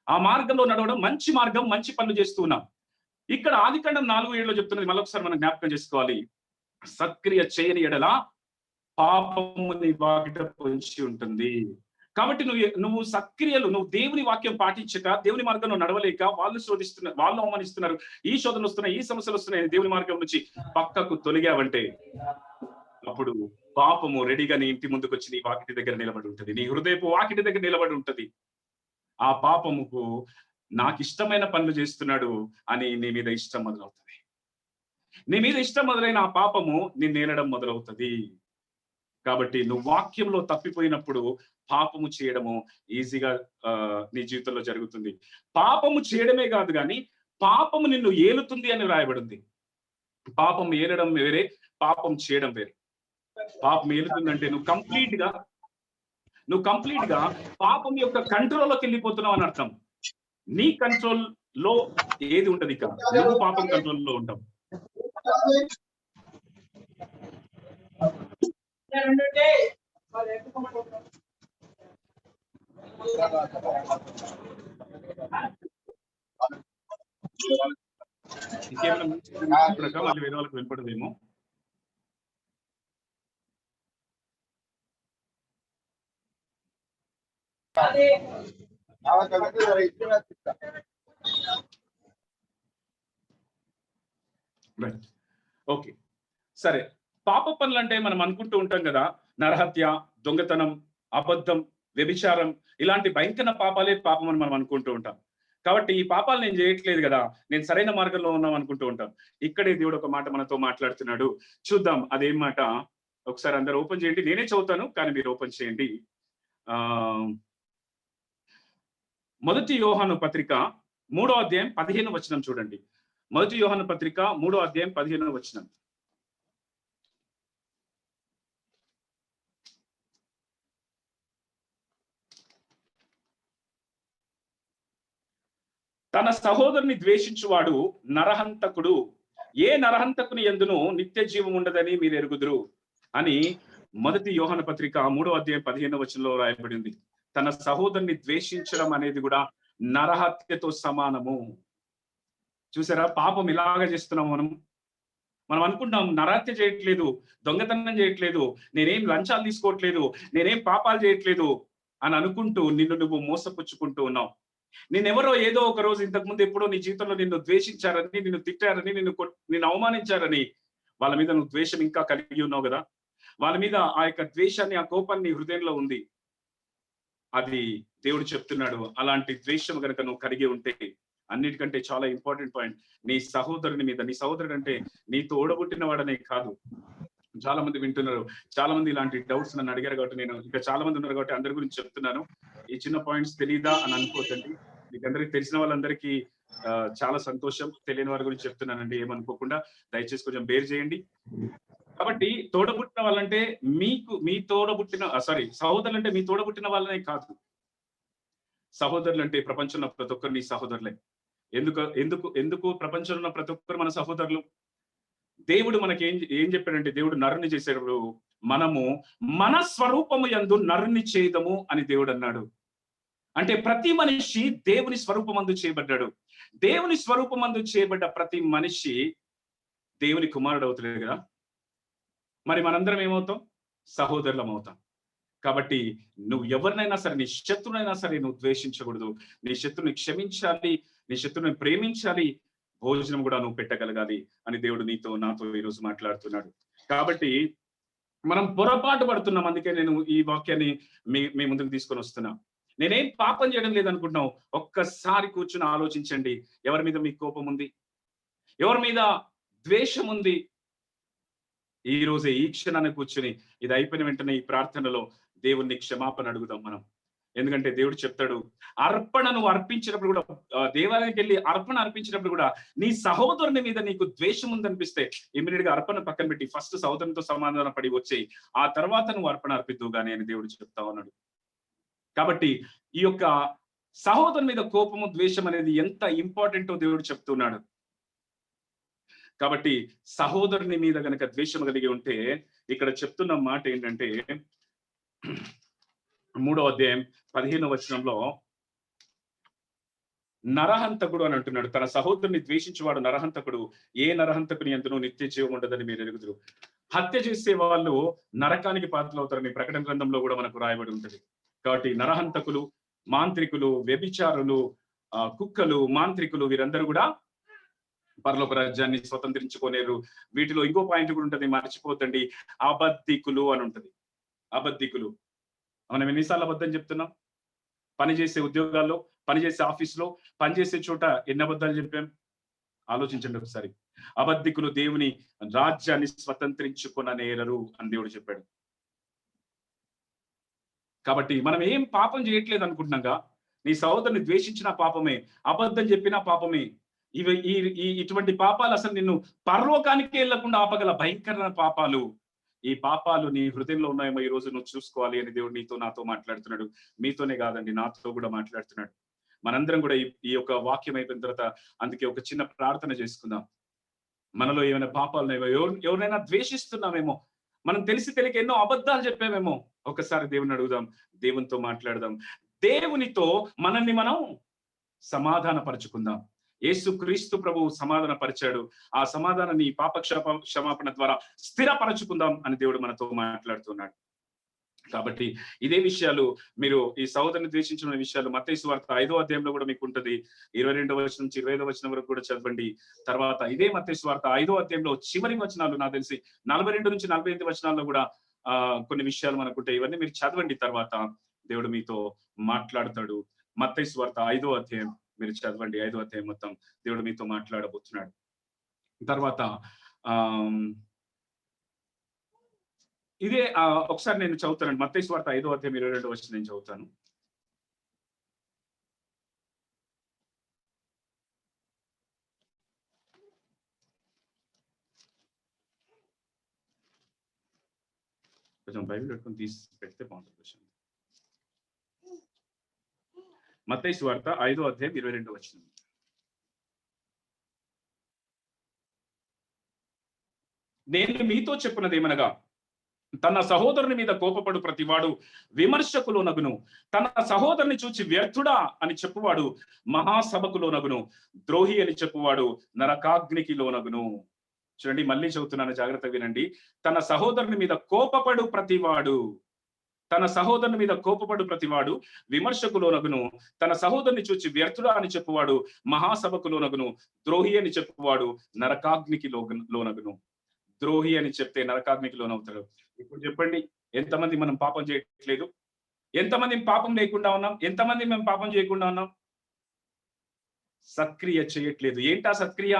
ఆ మార్గంలో నడవడం మంచి మార్గం, మంచి పనులు చేస్తూ ఉన్నాం. ఇక్కడ ఆదికాండం 4:7 చెప్తున్నది మళ్ళొకసారి మనం జ్ఞాపకం చేసుకోవాలి. సత్క్రియ చేయని ఎడల పాపము నీ వాకిట పొంచి ఉంటుంది. కాబట్టి నువ్వు సత్క్రియలు, నువ్వు దేవుని వాక్యం పాటించక, దేవుని మార్గంలో నడవలేక, వాళ్ళు శోధిస్తున్నారు, వాళ్ళు అవమానిస్తున్నారు, ఈ శోధనలు వస్తున్నాయి, ఈ సమస్యలు వస్తున్నాయి, దేవుని మార్గం నుంచి పక్కకు తొలగావంటే అప్పుడు పాపము రెడీగా నీ ఇంటి ముందుకు వచ్చి నీ వాకిటి దగ్గర నిలబడి ఉంటుంది, నీ హృదయపు వాకిటి దగ్గర నిలబడి ఉంటది. ఆ పాపముకు నాకు ఇష్టమైన పనులు చేస్తున్నాడు అని నీ మీద ఇష్టం మొదలవుతుంది. నీ మీద ఇష్టం మొదలైన ఆ పాపము నిన్ను ఏలడం మొదలవుతుంది. కాబట్టి నువ్వు వాక్యంలో తప్పిపోయినప్పుడు పాపము చేయడము ఈజీగా నీ జీవితంలో జరుగుతుంది. పాపము చేయడమే కాదు కానీ పాపము నిన్ను ఏలుతుంది అని రాయబడింది. పాపం ఏలడం వేరే, పాపం చేయడం వేరే. పాపం ఏలుతుందంటే నువ్వు కంప్లీట్ గా పాపం యొక్క కంట్రోల్లోకి వెళ్ళిపోతున్నావు అని అర్థం. నీ కంట్రోల్ లో ఏది ఉంటది, ఇక నువ్వు పాపం కంట్రోల్లో ఉంటావు. ఇంకేమైనా మళ్ళీ వేరే వాళ్ళకి వినపడదేమో. ఓకే, సరే. పాప పనులు అంటే మనం అనుకుంటూ ఉంటాం కదా, నరహత్య, దొంగతనం, అబద్ధం, వ్యభిచారం, ఇలాంటి భయంకర పాపాలే పాపం అని మనం అనుకుంటూ ఉంటాం. కాబట్టి ఈ పాపాలు నేను చేయట్లేదు కదా, నేను సరైన మార్గంలో ఉన్నాం అనుకుంటూ ఉంటాం. ఇక్కడే దేవుడు ఒక మాట మనతో మాట్లాడుతున్నాడు. చూద్దాం అదేం మాట. ఒకసారి అందరు ఓపెన్ చేయండి, నేనే చదువుతాను కానీ మీరు ఓపెన్ చేయండి. 1 యోహాను పత్రిక 3వ అధ్యాయం 15వ వచనం చూడండి. 1 యోహాను పత్రిక 3వ అధ్యాయం 15వ వచనం. తన సహోదరుని ద్వేషించువాడు నరహంతకుడు, ఏ నరహంతకుని యందును నిత్య జీవం ఉండదని మీరు ఎరుగుదురు అని 1 యోహాను పత్రిక 3వ అధ్యాయం 15వ వచనంలో రాయబడింది. తన సహోదరుని ద్వేషించడం అనేది కూడా నరహత్యతో సమానము. చూసారా, పాపం ఇలాగ చేస్తున్నాం మనం అనుకుంటాం నరహత్య చేయట్లేదు, దొంగతనం చేయట్లేదు, నేనేం లంచాలు తీసుకోవట్లేదు, నేనేం పాపాలు చేయట్లేదు అని అనుకుంటూ నిన్ను నువ్వు మోసపుచ్చుకుంటూ ఉన్నావు. నిన్నెవరో ఏదో ఒక రోజు ఇంతకుముందు ఎప్పుడో నీ జీవితంలో నిన్ను ద్వేషించారని, నిన్ను తిట్టారని, నిన్ను అవమానించారని వాళ్ళ మీద నువ్వు ద్వేషం ఇంకా కలిగి ఉన్నావు కదా. వాళ్ళ మీద ఆ యొక్క ద్వేషాన్ని, ఆ కోపాన్ని హృదయంలో ఉంది. అది దేవుడు చెప్తున్నాడు, అలాంటి ద్వేషం కనుక నువ్వు కలిగి ఉంటే, అన్నిటికంటే చాలా ఇంపార్టెంట్ పాయింట్, నీ సహోదరుని మీద, నీ సహోదరుడు అంటే నీతో ఓడగొట్టిన వాడనే కాదు. చాలా మంది వింటున్నారు, చాలా మంది ఇలాంటి డౌట్స్ నన్ను అడిగారు కాబట్టి నేను ఇంకా చాలా మంది ఉన్నారు కాబట్టి అందరి గురించి చెప్తున్నాను. ఈ చిన్న పాయింట్స్ తెలీదా అని అనుకోవద్దండి, మీకు అందరికి తెలిసిన వాళ్ళందరికీ చాలా సంతోషం. తెలియని వారి గురించి చెప్తున్నానండి, ఏమనుకోకుండా దయచేసి కొంచెం బేర్ చేయండి. కాబట్టి తోడబుట్టిన వాళ్ళంటే సహోదరులు అంటే మీ తోడబుట్టిన వాళ్ళనే కాదు. సహోదరులు అంటే ప్రపంచంలో ప్రతి ఒక్కరు నీ సహోదరులే. ఎందుకు ప్రపంచంలో ఉన్న ప్రతి ఒక్కరు మన సహోదరులు. దేవుడు మనకి ఏం చెప్పాడంటే, దేవుడు నరుని చేసేటప్పుడు మనము మన స్వరూపము యందు నరుని చేయదము అని దేవుడు అన్నాడు. అంటే ప్రతి మనిషి దేవుని స్వరూపమందు చేయబడ్డాడు. దేవుని స్వరూపమందు చేయబడ్డ ప్రతి మనిషి దేవుని కుమారుడు అవుతాడు కదా. మరి మనందరం ఏమవుతాం? సహోదరులం అవుతాం. కాబట్టి నువ్వు ఎవరినైనా సరే, నీ శత్రునైనా సరే నువ్వు ద్వేషించకూడదు. నీ శత్రుని క్షమించాలి, నీ శత్రుని ప్రేమించాలి, భోజనం కూడా నువ్వు పెట్టగలగాలి అని దేవుడు నీతో నాతో ఈరోజు మాట్లాడుతున్నాడు. కాబట్టి మనం పొరపాటు పడుతున్నాం. అందుకే నేను ఈ వాక్యాన్ని మీ ముందుకు తీసుకొని వస్తున్నా. నేనేం పాపం చేయడం లేదనుకుంటున్నావు. ఒక్కసారి కూర్చుని ఆలోచించండి. ఎవరి మీద మీకు కోపం ఉంది? ఎవరి మీద ద్వేషం ఉంది? ఈ రోజే ఈ క్షణాన్ని కూర్చుని ఇది అయిపోయిన వెంటనే ఈ ప్రార్థనలో దేవుణ్ణి క్షమాపణ అడుగుదాం మనం. ఎందుకంటే దేవుడు చెప్తాడు, అర్పణ నువ్వు అర్పించినప్పుడు కూడా, దేవాలయానికి వెళ్ళి అర్పణ అర్పించినప్పుడు కూడా నీ సహోదరుని మీద నీకు ద్వేషం ఉందనిపిస్తే ఇమ్మీడియట్ గా అర్పణ పక్కన పెట్టి ఫస్ట్ సహోదరునితో సమాధాన పడి వచ్చేయి, ఆ తర్వాత నువ్వు అర్పణ అర్పిద్దువు గాని అని దేవుడు చెప్తా ఉన్నాడు. కాబట్టి ఈ యొక్క సహోదరుని మీద కోపము ద్వేషం అనేది ఎంత ఇంపార్టెంటో దేవుడు చెప్తున్నాడు. కాబట్టి సహోదరుని మీద గనక ద్వేషం కలిగి ఉంటే ఇక్కడ చెప్తున్న మాట ఏంటంటే 3వ అధ్యాయం 15వ వచనంలో నరహంతకుడు అని అంటున్నాడు. తన సహోదరుని ద్వేషించేవాడు నరహంతకుడు, ఏ నరహంతకుని ఎందును నిత్య జీవం ఉండదని మీరు ఎరుగుదురు. హత్య చేసే వాళ్ళు నరకానికి పాత్రలవుతారని ప్రకటన గ్రంథంలో కూడా మనకు రాయబడి ఉంటది. కాబట్టి నరహంతకులు, మాంత్రికులు, వ్యభిచారులు, కుక్కలు, మాంత్రికులు వీరందరూ కూడా పరలోక రాజ్యాన్ని స్వతంత్రించుకోలేరు. వీటిలో ఇంకో పాయింట్ కూడా ఉంటది, మర్చిపోతండి, అబద్ధికులు అని ఉంటది. అబద్ధికులు. మనం ఎన్నిసార్లు అబద్ధం చెప్తున్నాం? పనిచేసే ఉద్యోగాల్లో, పనిచేసే ఆఫీసులో, పనిచేసే చోట ఎన్ని అబద్ధాలు చెప్పాం? ఆలోచించండి ఒకసారి. అబద్ధికులు దేవుని రాజ్యాన్ని స్వతంత్రించుకొననేరరు అని దేవుడు చెప్పాడు. కాబట్టి మనం ఏం పాపం చేయట్లేదు అనుకుంటున్నాగా. నీ సహోదరుని ద్వేషించిన పాపమే, అబద్ధం చెప్పిన పాపమే. ఇటువంటి పాపాలు అసలు నిన్ను పరలోకానికి వెళ్లకుండా ఆపగల భయంకరమైన పాపాలు. ఈ పాపాలు నీ హృదయంలో ఉన్నాయేమో ఈ రోజు నువ్వు చూసుకోవాలి అని దేవుడు నీతో నాతో మాట్లాడుతున్నాడు. మీతోనే కాదండి, నాతో కూడా మాట్లాడుతున్నాడు. మనందరం కూడా ఈ యొక్క వాక్యం అయిపోయిన తర్వాత అందుకే ఒక చిన్న ప్రార్థన చేసుకుందాం. మనలో ఏమైనా పాపాలు ఉన్నాయేమో, ఎవరినైనా ద్వేషిస్తున్నామేమో, మనం తెలిసి తెలియక ఎన్నో అబద్ధాలు చెప్పామేమో, ఒకసారి దేవుని అడుగుదాం, దేవునితో మాట్లాడదాం, దేవునితో మనల్ని మనం సమాధాన పరుచుకుందాం. యేసు క్రీస్తు ప్రభువు సమాధాన పరిచాడు. ఆ సమాధానాన్ని పాప క్షమాపణ ద్వారా స్థిరపరచుకుందాం అని దేవుడు మనతో మాట్లాడుతున్నాడు. కాబట్టి ఇదే విషయాలు మీరు ఈ సహోదరుని ద్వేషించిన విషయాలు మత్తయి సువార్త 5వ అధ్యాయంలో కూడా మీకు ఉంటది. 22వ వచనం నుంచి 25వ వచనం వరకు కూడా చదవండి. తర్వాత ఇదే మత్తయి సువార్త 5వ అధ్యాయంలో చివరి వచనాలు నాకు తెలిసి 42 నుంచి 48 వచనాల్లో కూడా కొన్ని విషయాలు మనకుంటాయి. ఇవన్నీ మీరు చదవండి. తర్వాత దేవుడు మీతో మాట్లాడతాడు. మత్తయి సువార్త 5వ అధ్యాయం మీరు చదవండి. 5వ అధ్యాయం మొత్తం దేవుడు మీతో మాట్లాడబోతున్నాడు. తర్వాత ఇదే ఒకసారి నేను చదువుతానండి. మత్తయి సువార్త 5వ అధ్యాయం 22వ వచనం నేను చదువుతాను. కొంచెం బైబిల్ పెట్టుకొని తీసి పెడితే బాగుంటుంది. మత్తయి సువార్త 5వ అధ్యాయం 22వ వచనం. నేను మీతో చెప్పున్నదేమనగా, తన సహోదరుని మీద కోపపడు ప్రతివాడు విమర్శకులోనగును, తన సహోదరుని చూచి వ్యర్థుడా అని చెప్పువాడు మహాసభకులోనగును, ద్రోహి అని చెప్పువాడు నరకాగ్నికి లోనగును. చూడండి, మళ్ళీ చెబుతున్నాను, జాగ్రత్తగా వినండి. తన సహోదరుని మీద కోపపడు ప్రతివాడు, తన సహోదరుని మీద కోపపడు ప్రతివాడు విమర్శకులోనగును, తన సహోదరుని చూచి వ్యర్థుడా అని చెప్పువాడు మహాసభకులోనగును, ద్రోహి అని చెప్పువాడు నరకాగ్నికి లోనగును. ద్రోహి అని చెప్తే నరకాగ్నికి లోనవుతాడు. ఇప్పుడు చెప్పండి, ఎంతమంది మనం పాపం చేయట్లేదు? ఎంతమంది పాపం లేకుండా ఉన్నాం? ఎంతమంది మేము పాపం చేయకుండా ఉన్నాం? సత్క్రియ చేయట్లేదు. ఏంటా సత్క్రియ?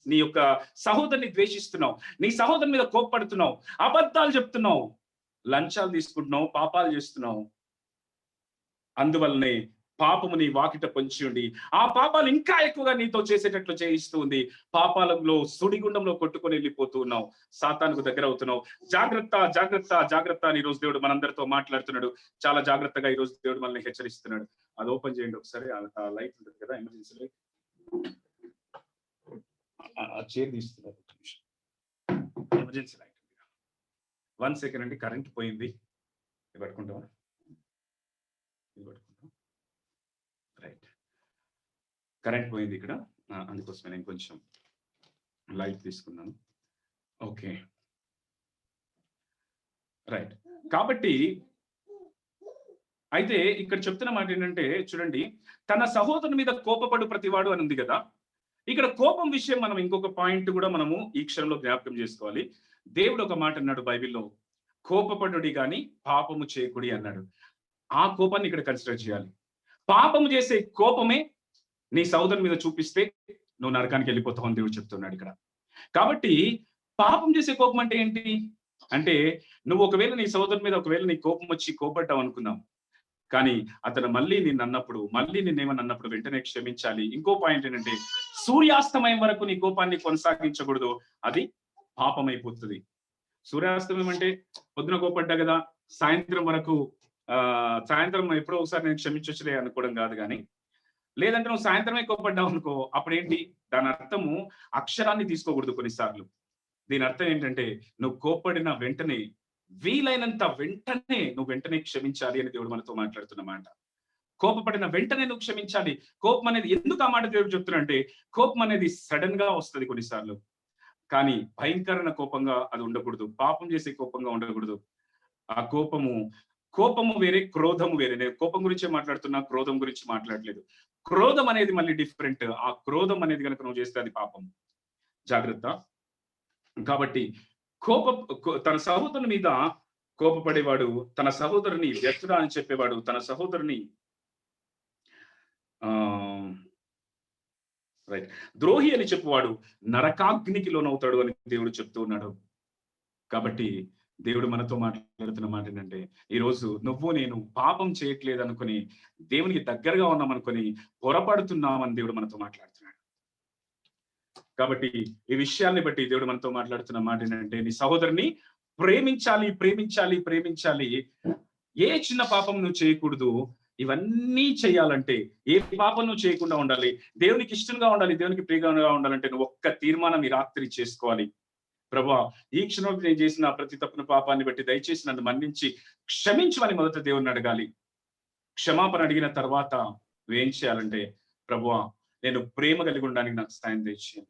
నీ యొక్క సహోదరుని ద్వేషిస్తున్నావు, నీ సహోదరుని మీద కోపపడుతున్నావు, అబద్ధాలు చెప్తున్నావు, లంచాలు తీసుకుంటున్నావు, పాపాలు చేస్తున్నావు. అందువల్లనే పాపము నీ వాకిట పొంచి ఉండి ఆ పాపాలు ఇంకా ఎక్కువగా నీతో చేసేటట్లు చేయిస్తూ ఉంది. పాపాలలో సుడిగుండంలో కొట్టుకొని వెళ్ళిపోతూ ఉన్నావు, సాతానుకు దగ్గర అవుతున్నావు. జాగ్రత్త, జాగ్రత్త, జాగ్రత్త అని ఈరోజు దేవుడు మనందరితో మాట్లాడుతున్నాడు. చాలా జాగ్రత్తగా ఈరోజు దేవుడు మనల్ని హెచ్చరిస్తున్నాడు. అది ఓపెన్ చేయండి ఒకసారి. ఆ లైట్ ఉంటుంది కదా, ఎమర్జెన్సీ లైట్, ఆ చైర్ తీస్తున్నారు, ఎమర్జెన్సీ లైట్. 1 సెకండ్ అండి, కరెంట్ పోయింది. పట్టుకుంటావా? రైట్, కరెంట్ పోయింది ఇక్కడ, అందుకోసమే నేను కొంచెం లైట్ తీసుకున్నాను. Okay, right. కాబట్టి అయితే ఇక్కడ చెప్తున్న మాట ఏంటంటే చూడండి, తన సహోదరుని మీద కోపపడు ప్రతివాడు అని ఉంది కదా. ఇక్కడ కోపం విషయం మనం ఇంకొక పాయింట్ కూడా మనము ఈ క్షణంలో జ్ఞాపకం చేసుకోవాలి. దేవుడు ఒక మాట అన్నాడు బైబిల్లో, కోపపడుడి కానీ పాపము చేయకుడి అన్నాడు. ఆ కోపాన్ని ఇక్కడ కన్సిడర్ చేయాలి. పాపము చేసే కోపమే నీ సహోదరుని మీద చూపిస్తే నువ్వు నరకానికి వెళ్ళిపోతావు అని దేవుడు చెప్తున్నాడు ఇక్కడ. కాబట్టి పాపం చేసే కోపం అంటే ఏంటి అంటే, నువ్వు ఒకవేళ నీ సహోదరుని మీద ఒకవేళ నీ కోపం వచ్చి కోపడ్డావు అనుకున్నావు, కానీ అతను మళ్ళీ నిన్ను అన్నప్పుడు, మళ్ళీ నిన్నేమని అన్నప్పుడు వెంటనే క్షమించాలి. ఇంకో పాయింట్ ఏంటంటే, సూర్యాస్తమయం వరకు నీ కోపాన్ని కొనసాగించకూడదు, అది పాపం అయిపోతుంది. సూర్యాస్తమయం అంటే పొద్దున కోపడ్డా కదా, సాయంత్రం వరకు సాయంత్రం ఎప్పుడో ఒకసారి నేను క్షమించొచ్చులే అనుకోవడం కాదు. కానీ లేదంటే నువ్వు సాయంత్రమే కోపడ్డావు అనుకో, అప్పుడేంటి దాని అర్థము అక్షరాన్ని తీసుకోకూడదు కొన్నిసార్లు. దీని అర్థం ఏంటంటే, నువ్వు కోపడిన వెంటనే, వీలైనంత వెంటనే నువ్వు వెంటనే క్షమించాలి అని దేవుడు మనతో మాట్లాడుతున్నమాట. కోపపడిన వెంటనే నువ్వు క్షమించాలి. కోపం అనేది ఎందుకు ఆ మాట దేవుడు చెప్తున్నా, కోపం అనేది సడన్ గా వస్తుంది కొన్నిసార్లు, కానీ భయంకరమైన కోపంగా అది ఉండకూడదు. పాపం చేసే కోపంగా ఉండకూడదు. ఆ కోపము వేరే, క్రోధము వేరే. నేను కోపం గురించే మాట్లాడుతున్నా, క్రోధం గురించి మాట్లాడలేదు. క్రోధం అనేది మళ్ళీ డిఫరెంట్. ఆ క్రోధం అనేది కనుక నువ్వు చేస్తే అది పాపం, జాగ్రత్త. కాబట్టి తన సహోదరుని మీద కోపపడేవాడు, తన సహోదరుని వ్యర్థుడా అని చెప్పేవాడు, తన సహోదరుని రైట్ ద్రోహి అని చెప్పేవాడు నరకాగ్నికి లోనవుతాడు అని దేవుడు చెప్తూ ఉన్నాడు. కాబట్టి దేవుడు మనతో మాట్లాడుతున్న మాట ఏంటంటే, ఈరోజు నువ్వు నేను పాపం చేయట్లేదు అనుకుని, దేవునికి దగ్గరగా ఉన్నామనుకొని పొరపడుతున్నామని దేవుడు మనతో మాట్లాడుతున్నాడు. కాబట్టి ఈ విషయాన్ని బట్టి దేవుడు మనతో మాట్లాడుతున్న మాట ఏంటంటే, నీ సహోదరుని ప్రేమించాలి, ప్రేమించాలి, ప్రేమించాలి. ఏ చిన్న పాపం నువ్వు చేయకూడదు. ఇవన్నీ చేయాలంటే, ఏ పాపం నువ్వు చేయకుండా ఉండాలి, దేవునికి ఇష్టంగా ఉండాలి, దేవునికి ప్రియగా ఉండాలంటే నువ్వు ఒక్క తీర్మానం ఈ రాత్రి చేసుకోవాలి. ప్రభువా, ఈ క్షణంలో నేను చేసిన ప్రతి తప్పున పాపాన్ని బట్టి దయచేసి నన్ను మన్నించి క్షమించమని మొదట దేవుని అడగాలి. క్షమాపణ అడిగిన తర్వాత నువ్వేం చేయాలంటే, ప్రభువా నేను ప్రేమ కలిగి ఉండడానికి నాకు సాయం దయచేయండి,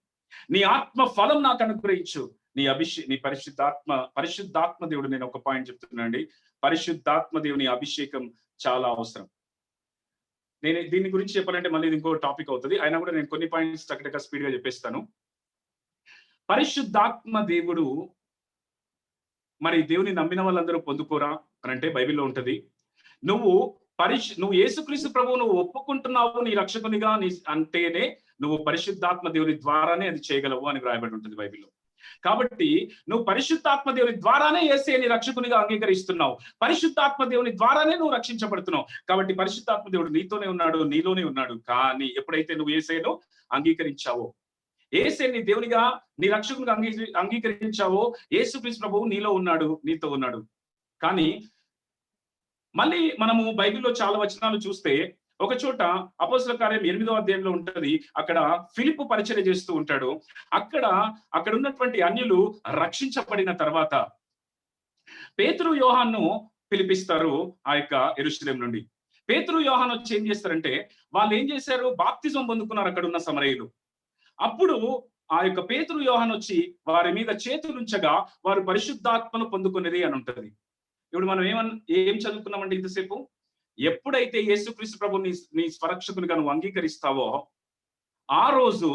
నీ ఆత్మ ఫలం నాకు అనుగ్రహించు, నీ పరిశుద్ధాత్మ దేవుడు. నేను ఒక పాయింట్ చెప్తున్నానండి, పరిశుద్ధాత్మ దేవుని అభిషేకం చాలా అవసరం. నేను దీని గురించి చెప్పాలంటే మళ్ళీ ఇంకో టాపిక్ అవుతుంది, అయినా కూడా నేను కొన్ని పాయింట్స్ చక్కగా స్పీడ్ గా చెప్పేస్తాను. పరిశుద్ధాత్మ దేవుడు, మరి దేవుని నమ్మిన వాళ్ళందరూ పొందుకోరా అని అంటే బైబిల్లో ఉంటది. నువ్వు యేసుక్రీస్తు ప్రభువు నువ్వు ఒప్పుకుంటున్నావు నీ రక్షకునిగా అంటేనే నువ్వు పరిశుద్ధాత్మ దేవుని ద్వారానే అది చేయగలవు అని రాయబడి ఉంటుంది బైబిల్లో. కాబట్టి నువ్వు పరిశుద్ధాత్మ దేవుని ద్వారానే యేసుని రక్షకునిగా అంగీకరిస్తున్నావు, పరిశుద్ధాత్మ దేవుని ద్వారానే నువ్వు రక్షించబడుతున్నావు. కాబట్టి పరిశుద్ధాత్మ దేవుడు నీతోనే ఉన్నాడు, నీలోనే ఉన్నాడు. కానీ ఎప్పుడైతే నువ్వు యేసును అంగీకరించావో, యేసుని దేవునిగా నీ రక్షకునిగా అంగీకరించావో, యేసుక్రీస్తు ప్రభువు నీలో ఉన్నాడు, నీతో ఉన్నాడు. కానీ మళ్ళీ మనము బైబిల్లో చాలా వచనాలు చూస్తే, ఒక చోట అపోస్తలుల కార్యం 8వ అధ్యాయంలో ఉంటది, అక్కడ ఫిలిప్పు పరిచర్య చేస్తూ ఉంటాడు. అక్కడ ఉన్నటువంటి అన్యులు రక్షించబడిన తర్వాత పేతురు యోహాను పిలిపిస్తారు ఆ యొక్క యెరూషలేము నుండి. పేతురు యోహాను వచ్చి ఏం చేస్తారంటే, వాళ్ళు ఏం చేశారు, బాప్తిజం పొందుకున్నారు అక్కడ ఉన్న సమరయులు. అప్పుడు ఆ యొక్క పేతురు యోహాను వచ్చి వారి మీద చేతులుంచగా వారు పరిశుద్ధాత్మను పొందుకునేది అని ఉంటది. ఇప్పుడు మనం ఏం చదువుకున్నామంటే ఇంతసేపు, ఎప్పుడైతే యేసుక్రీస్తు ప్రభు నీ స్వరక్షకునిగా నువ్వు అంగీకరిస్తావో, ఆ రోజు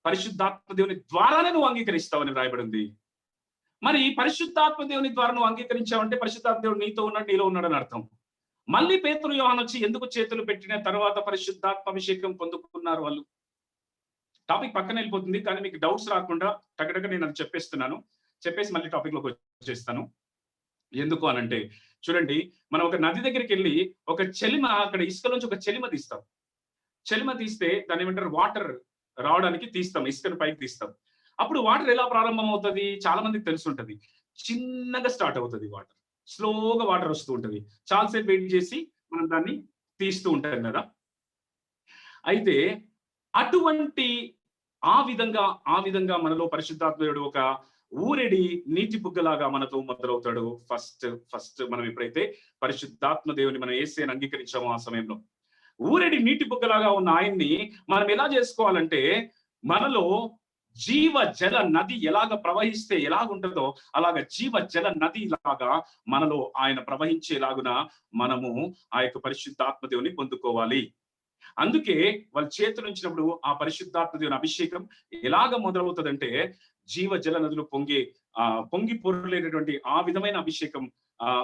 పరిశుద్ధాత్మ దేవుని ద్వారానే నువ్వు అంగీకరిస్తావని రాయబడింది. మరి పరిశుద్ధాత్మ దేవుని ద్వారా నువ్వు అంగీకరించావంటే పరిశుద్ధాత్మ దేవుడు నీతో ఉన్నాడు, నీలో ఉన్నాడని అర్థం. మళ్ళీ పేతురు యోహాను వచ్చి ఎందుకు చేతులు పెట్టిన తర్వాత పరిశుద్ధాత్మ అభిషేకం పొందుకున్నారు వాళ్ళు. టాపిక్ పక్కన వెళ్ళిపోతుంది, కానీ మీకు డౌట్స్ రాకుండా టగటగా నేను అది చెప్పేసి మళ్ళీ టాపిక్ లోకి వచ్చేస్తాను. ఎందుకు అనంటే, చూడండి, మనం ఒక నది దగ్గరికి వెళ్ళి ఒక చెలిమ, అక్కడ ఇసుక నుంచి ఒక చెలిమ తీస్తాం. చెలిమ తీస్తే దాన్ని ఏమంటారు, వాటర్ రావడానికి తీస్తాం, ఇసుకను పైకి తీస్తాం. అప్పుడు వాటర్ ఎలా ప్రారంభం అవుతుంది చాలా మందికి తెలుసుంటది, చిన్నగా స్టార్ట్ అవుతుంది వాటర్, స్లోగా వాటర్ వస్తూ ఉంటది. చాలాసేపు వెయిట్ చేసి మనం దాన్ని తీస్తూ ఉంటాం కదా. అయితే అటువంటి ఆ విధంగా మనలో పరిశుద్ధాత్మ దేవుడు ఊరెడి నీటి బుగ్గలాగా మనతో మొదలవుతాడు. ఫస్ట్ మనం ఎప్పుడైతే పరిశుద్ధాత్మ దేవుని మనం యేసేని అంగీకరించామో ఆ సమయంలో ఊరెడి నీటి బుగ్గలాగా ఉన్న ఆయన్ని మనం ఎలా చేసుకోవాలంటే, మనలో జీవ జల నది ఎలాగ ప్రవహిస్తే ఎలాగుంటుందో అలాగ జీవ జల నది లాగా మనలో ఆయన ప్రవహించేలాగున మనము ఆ యొక్క పరిశుద్ధాత్మ దేవుని పొందుకోవాలి. అందుకే వాళ్ళ చేతులు ఉంచినప్పుడు ఆ పరిశుద్ధాత్మ దేవుని అభిషేకం ఎలాగ మొదలవుతుందంటే, జీవ జల నదులు పొంగి పొరలేనటువంటి ఆ విధమైన అభిషేకం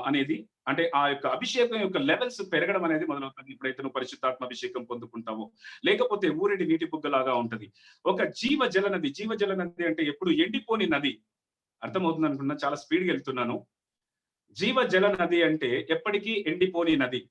అనేది, అంటే ఆ యొక్క అభిషేకం యొక్క లెవెల్స్ పెరగడం అనేది మొదలవుతుంది ఎప్పుడైతే నువ్వు పరిశుద్ధాత్మ అభిషేకం పొందుకుంటావో. లేకపోతే ఊరెడి నీటి బుగ్గలాగా ఉంటది. ఒక జీవ జల నది అంటే ఎప్పుడు ఎండిపోని నది. అర్థమవుతుంది అనుకున్నా, చాలా స్పీడ్గా వెళ్తున్నాను. జీవ జల నది అంటే ఎప్పటికీ ఎండిపోని నది.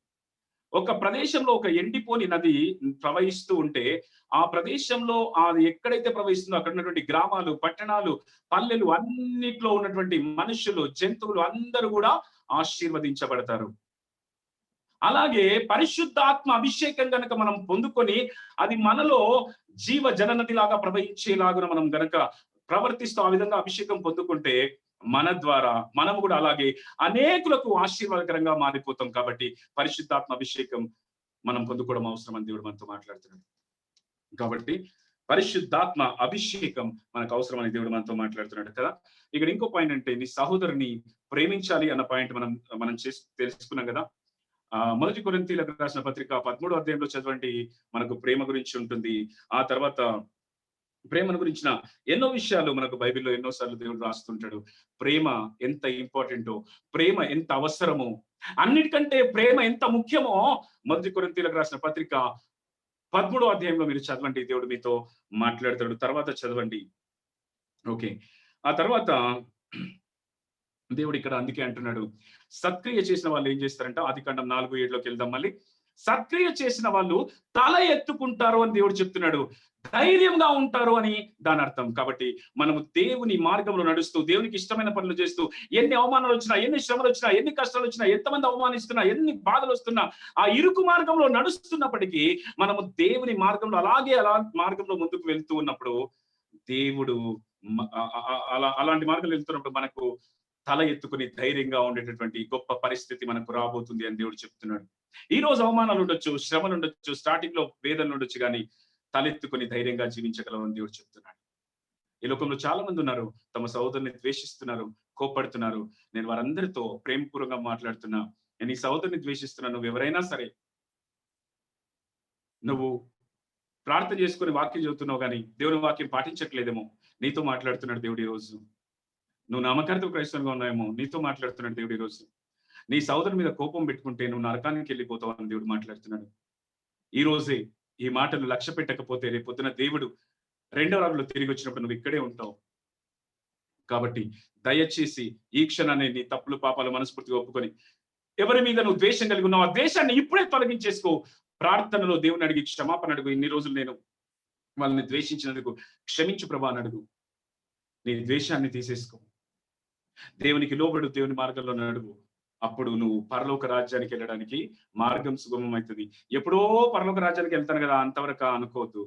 ఒక ప్రదేశంలో ఒక ఎండిపోని నది ప్రవహిస్తూ ఉంటే ఆ ప్రదేశంలో అది ఎక్కడైతే ప్రవహిస్తుందో అక్కడ ఉన్నటువంటి గ్రామాలు, పట్టణాలు, పల్లెలు అన్నిట్లో ఉన్నటువంటి మనుషులు, జంతువులు అందరూ కూడా ఆశీర్వదించబడతారు. అలాగే పరిశుద్ధాత్మ అభిషేకం గనక మనం పొందుకొని అది మనలో జీవ జలనది లాగా ప్రవహించేలాగా మనం గనక ప్రవర్తిస్తూ ఆ విధంగా అభిషేకం పొందుకుంటే మన ద్వారా మనము కూడా అలాగే అనేకులకు ఆశీర్వాదకరంగా మారిపోతాం. కాబట్టి పరిశుద్ధాత్మ అభిషేకం మనం పొందుకోవడం అవసరం అని దేవుడు మనతో మాట్లాడుతున్నాడు. కాబట్టి పరిశుద్ధాత్మ అభిషేకం మనకు అవసరం అని దేవుడు మనతో మాట్లాడుతున్నాడు కదా. ఇక్కడ ఇంకో పాయింట్ అంటే, నీ సహోదరుని ప్రేమించాలి అన్న పాయింట్ మనం తెలుసుకున్నాం కదా. మొదటి కొరింథీయులకు రాసిన పత్రిక 13వ అధ్యాయంలో చదవండి, మనకు ప్రేమ గురించి ఉంటుంది. ఆ తర్వాత ప్రేమను గురించిన ఎన్నో విషయాలు మనకు బైబిల్లో ఎన్నోసార్లు దేవుడు రాస్తుంటాడు. ప్రేమ ఎంత ఇంపార్టెంటో, ప్రేమ ఎంత అవసరమో, అన్నిటికంటే ప్రేమ ఎంత ముఖ్యమో మొదటి కొరింథీయులకు రాసిన పత్రిక 13వ అధ్యాయంలో మీరు చదవండి. దేవుడు మీతో మాట్లాడతాడు. తర్వాత చదవండి. ఓకే, ఆ తర్వాత దేవుడు ఇక్కడ అందుకే అంటున్నాడు, సత్క్రియ చేసిన వాళ్ళు ఏం చేస్తారంట, ఆదికాండం 4:7లోకి వెళ్దాం. మళ్ళీ సత్క్రియ చేసిన వాళ్ళు తల ఎత్తుకుంటారు అని దేవుడు చెప్తున్నాడు. ధైర్యంగా ఉంటారు అని దాని అర్థం. కాబట్టి మనము దేవుని మార్గంలో నడుస్తూ, దేవునికి ఇష్టమైన పనులు చేస్తూ, ఎన్ని అవమానాలు వచ్చినా, ఎన్ని శ్రమలు వచ్చినా, ఎన్ని కష్టాలు వచ్చినా, ఎంతమంది అవమానిస్తున్నా, ఎన్ని బాధలు వస్తున్నా, ఆ ఇరుకు మార్గంలో నడుస్తున్నప్పటికీ మనము దేవుని మార్గంలో అలా మార్గంలో ముందుకు వెళ్తూ ఉన్నప్పుడు దేవుడు అలాంటి మార్గంలో వెళ్తున్నప్పుడు మనకు తల ఎత్తుకుని ధైర్యంగా ఉండేటటువంటి గొప్ప పరిస్థితి మనకు రాబోతుంది అని దేవుడు చెప్తున్నాడు. ఈ రోజు అవమానాలు ఉండొచ్చు, శ్రమలు ఉండొచ్చు, స్టార్టింగ్ లో వేదనలు ఉండొచ్చు, కానీ తలెత్తుకుని ధైర్యంగా జీవించగలమని దేవుడు చెప్తున్నాడు. ఈ లోకంలో చాలా మంది ఉన్నారు, తమ సహోదరుని ద్వేషిస్తున్నారు, కోపడుతున్నారు. నేను వారందరితో ప్రేమపూర్వకంగా మాట్లాడుతున్నా, నేను ఈ సహోదరుని ద్వేషిస్తున్నా, నువ్వు ఎవరైనా సరే, నువ్వు ప్రార్థన చేసుకుని వాక్యం చదువుతున్నావు కానీ దేవుని వాక్యం పాటించట్లేదేమో, నీతో మాట్లాడుతున్నాడు దేవుడు ఈ రోజు. నువ్వు నామకార్థ క్రైస్తవంగా ఉన్నాయేమో, నీతో మాట్లాడుతున్నాడు దేవుడు ఈ రోజు. నీ సహోదరుని మీద కోపం పెట్టుకుంటే నువ్వు నరకానికి వెళ్ళిపోతావు అని దేవుడు మాట్లాడుతున్నాడు. ఈ రోజే ఈ మాటలు లక్ష్య పెట్టకపోతే రేపు పొద్దున దేవుడు రెండవ రాకడలో తిరిగి వచ్చినప్పుడు నువ్వు ఇక్కడే ఉంటావు. కాబట్టి దయచేసి ఈ క్షణాన్ని నీ తప్పులు పాపాలు మనస్ఫూర్తిగా ఒప్పుకొని, ఎవరి మీద నువ్వు ద్వేషం కలిగి ఉన్నావు ఆ ద్వేషాన్ని ఇప్పుడే తొలగించేసుకో. ప్రార్థనలో దేవుని అడిగి క్షమాపణ అడుగు. ఇన్ని రోజులు నేను వాళ్ళని ద్వేషించినందుకు క్షమించు ప్రభా అని అడుగు. నీ ద్వేషాన్ని తీసేసుకో, దేవునికి లోబడు, దేవుని మార్గంలో నడువు. అప్పుడు నువ్వు పరలోక రాజ్యానికి వెళ్ళడానికి మార్గం సుగమం అవుతుంది. ఎప్పుడో పరలోక రాజ్యానికి వెళ్తాను కదా అంతవరకు అనుకోవద్దు.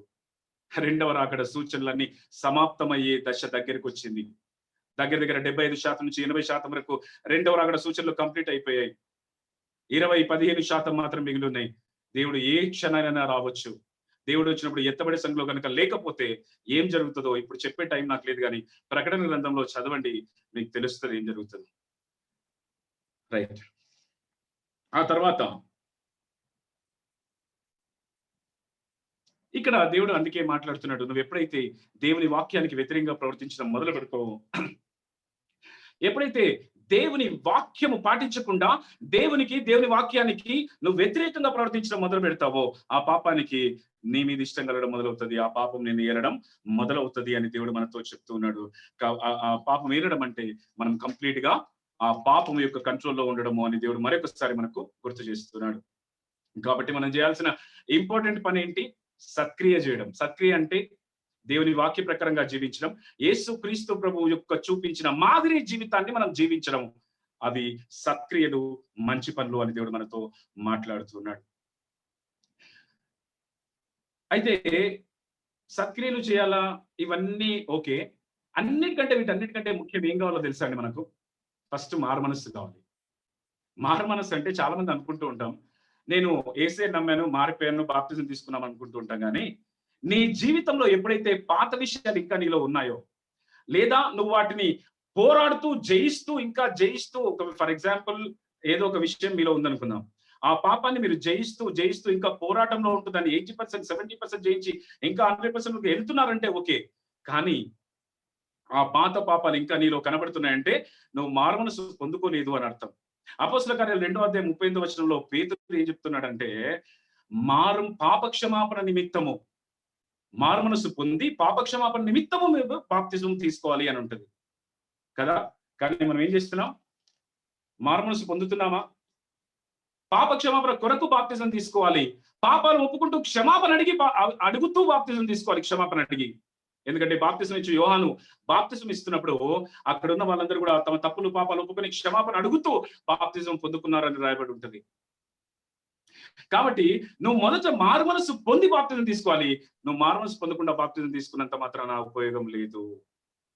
రెండవ రాకడ సూచనలన్నీ సమాప్తమయ్యే దశ దగ్గరికి వచ్చింది. దగ్గర 75% నుంచి 80% వరకు రెండవ రాకడ సూచనలు కంప్లీట్ అయిపోయాయి. 15% మాత్రం మిగిలి ఉన్నాయి. దేవుడు ఏ క్షణాలైనా రావచ్చు. దేవుడు వచ్చినప్పుడు ఎత్తబడే సంఘంలో కనుక లేకపోతే ఏం జరుగుతుందో ఇప్పుడు చెప్పే టైం నాకు లేదు, కానీ ప్రకటన గ్రంథంలో చదవండి, మీకు తెలుస్తుంది ఏం జరుగుతుంది. రైట్. ఆ తర్వాత ఇక్కడ దేవుడు అందుకే మాట్లాడుతున్నాడు, నువ్వు ఎప్పుడైతే దేవుని వాక్యానికి వ్యతిరేకంగా ప్రవర్తించడం మొదలు పెడతావో, ఎప్పుడైతే దేవుని వాక్యము పాటించకుండా దేవుని వాక్యానికి నువ్వు వ్యతిరేకంగా ప్రవర్తించడం మొదలు పెడతావో, ఆ పాపానికి నీ మీద ఇష్టం కలగడం మొదలవుతుంది. ఆ పాపం నేను ఏరడం మొదలవుతుంది అని దేవుడు మనతో చెప్తూ ఉన్నాడు. ఆ పాపం ఏరడం అంటే మనం కంప్లీట్ గా ఆ పాపం యొక్క కంట్రోల్లో ఉండడము అని దేవుడు మరొకసారి మనకు గుర్తు చేస్తున్నాడు. కాబట్టి మనం చేయాల్సిన ఇంపార్టెంట్ పని ఏంటి? సత్క్రియ చేయడం. సత్క్రియ అంటే దేవుని వాక్య ప్రకారంగా జీవించడం, యేసు క్రీస్తు ప్రభువు యొక్క చూపించిన మాదిరి జీవితాన్ని మనం జీవించడం. అవి సత్క్రియలు, మంచి పనులు అని దేవుడు మనతో మాట్లాడుతున్నాడు. అయితే సత్క్రియలు చేయాలా, ఇవన్నీ ఓకే, వీటన్నిటికంటే ముఖ్యం ఏం కావాలో తెలుసా అండి మనకు? ఫస్ట్ మారు మనస్సు కావాలి. మారు మనస్సు అంటే చాలా మంది అనుకుంటూ ఉంటాం, నేను యేసే నమ్మాను, మారిపోయాను, బాప్తిజం తీసుకున్నాం అనుకుంటూ ఉంటాం. కానీ నీ జీవితంలో ఎప్పుడైతే పాత విషయాలు ఇంకా నీలో ఉన్నాయో, లేదా నువ్వు వాటిని పోరాడుతూ ఇంకా జయిస్తూ ఫర్ ఎగ్జాంపుల్ ఏదో ఒక విషయం మీలో ఉందనుకుందాం, ఆ పాపాన్ని మీరు జయిస్తూ ఇంకా పోరాటంలో ఉంటుందని 80%, 70% జయించి ఇంకా 100% వెళ్తున్నారంటే ఓకే. కానీ ఆ పాత పాపాలు ఇంకా నీలో కనబడుతున్నాయంటే నువ్వు మారుమనసు పొందుకోలేదు అని అర్థం. అపోస్తలుల కార్యాలు 2వ అధ్యాయం 38వ వచనంలో పేతురు ఏం చెప్తున్నాడంటే, పాప క్షమాపణ నిమిత్తము మారుమనసు పొంది పాప క్షమాపణ నిమిత్తము మేము బాప్తిజం తీసుకోవాలి అని ఉంటది కదా. కానీ మనం ఏం చేస్తున్నాం? మారుమనసు పొందుతున్నామా? పాప క్షమాపణ కొరకు బాప్తిజం తీసుకోవాలి. పాపాలు ఒప్పుకుంటూ క్షమాపణ అడుగుతూ బాప్తిజం తీసుకోవాలి, క్షమాపణ అడిగి. ఎందుకంటే బాప్తిజం ఇచ్చి యోహాను బాప్తిజం ఇస్తున్నప్పుడు అక్కడ ఉన్న వాళ్ళందరూ కూడా తమ తప్పులు పాపాలు ఒప్పుకొని క్షమాపణ అడుగుతూ బాప్తిజం పొందుకున్నారని రాయబడి ఉంటుంది. కాబట్టి నువ్వు మొదట మారుమనసు పొంది బాప్తిజం తీసుకోవాలి. నువ్వు మారుమనసు పొందకుండా బాప్తిజం తీసుకున్నంత మాత్రాన ఉపయోగం లేదు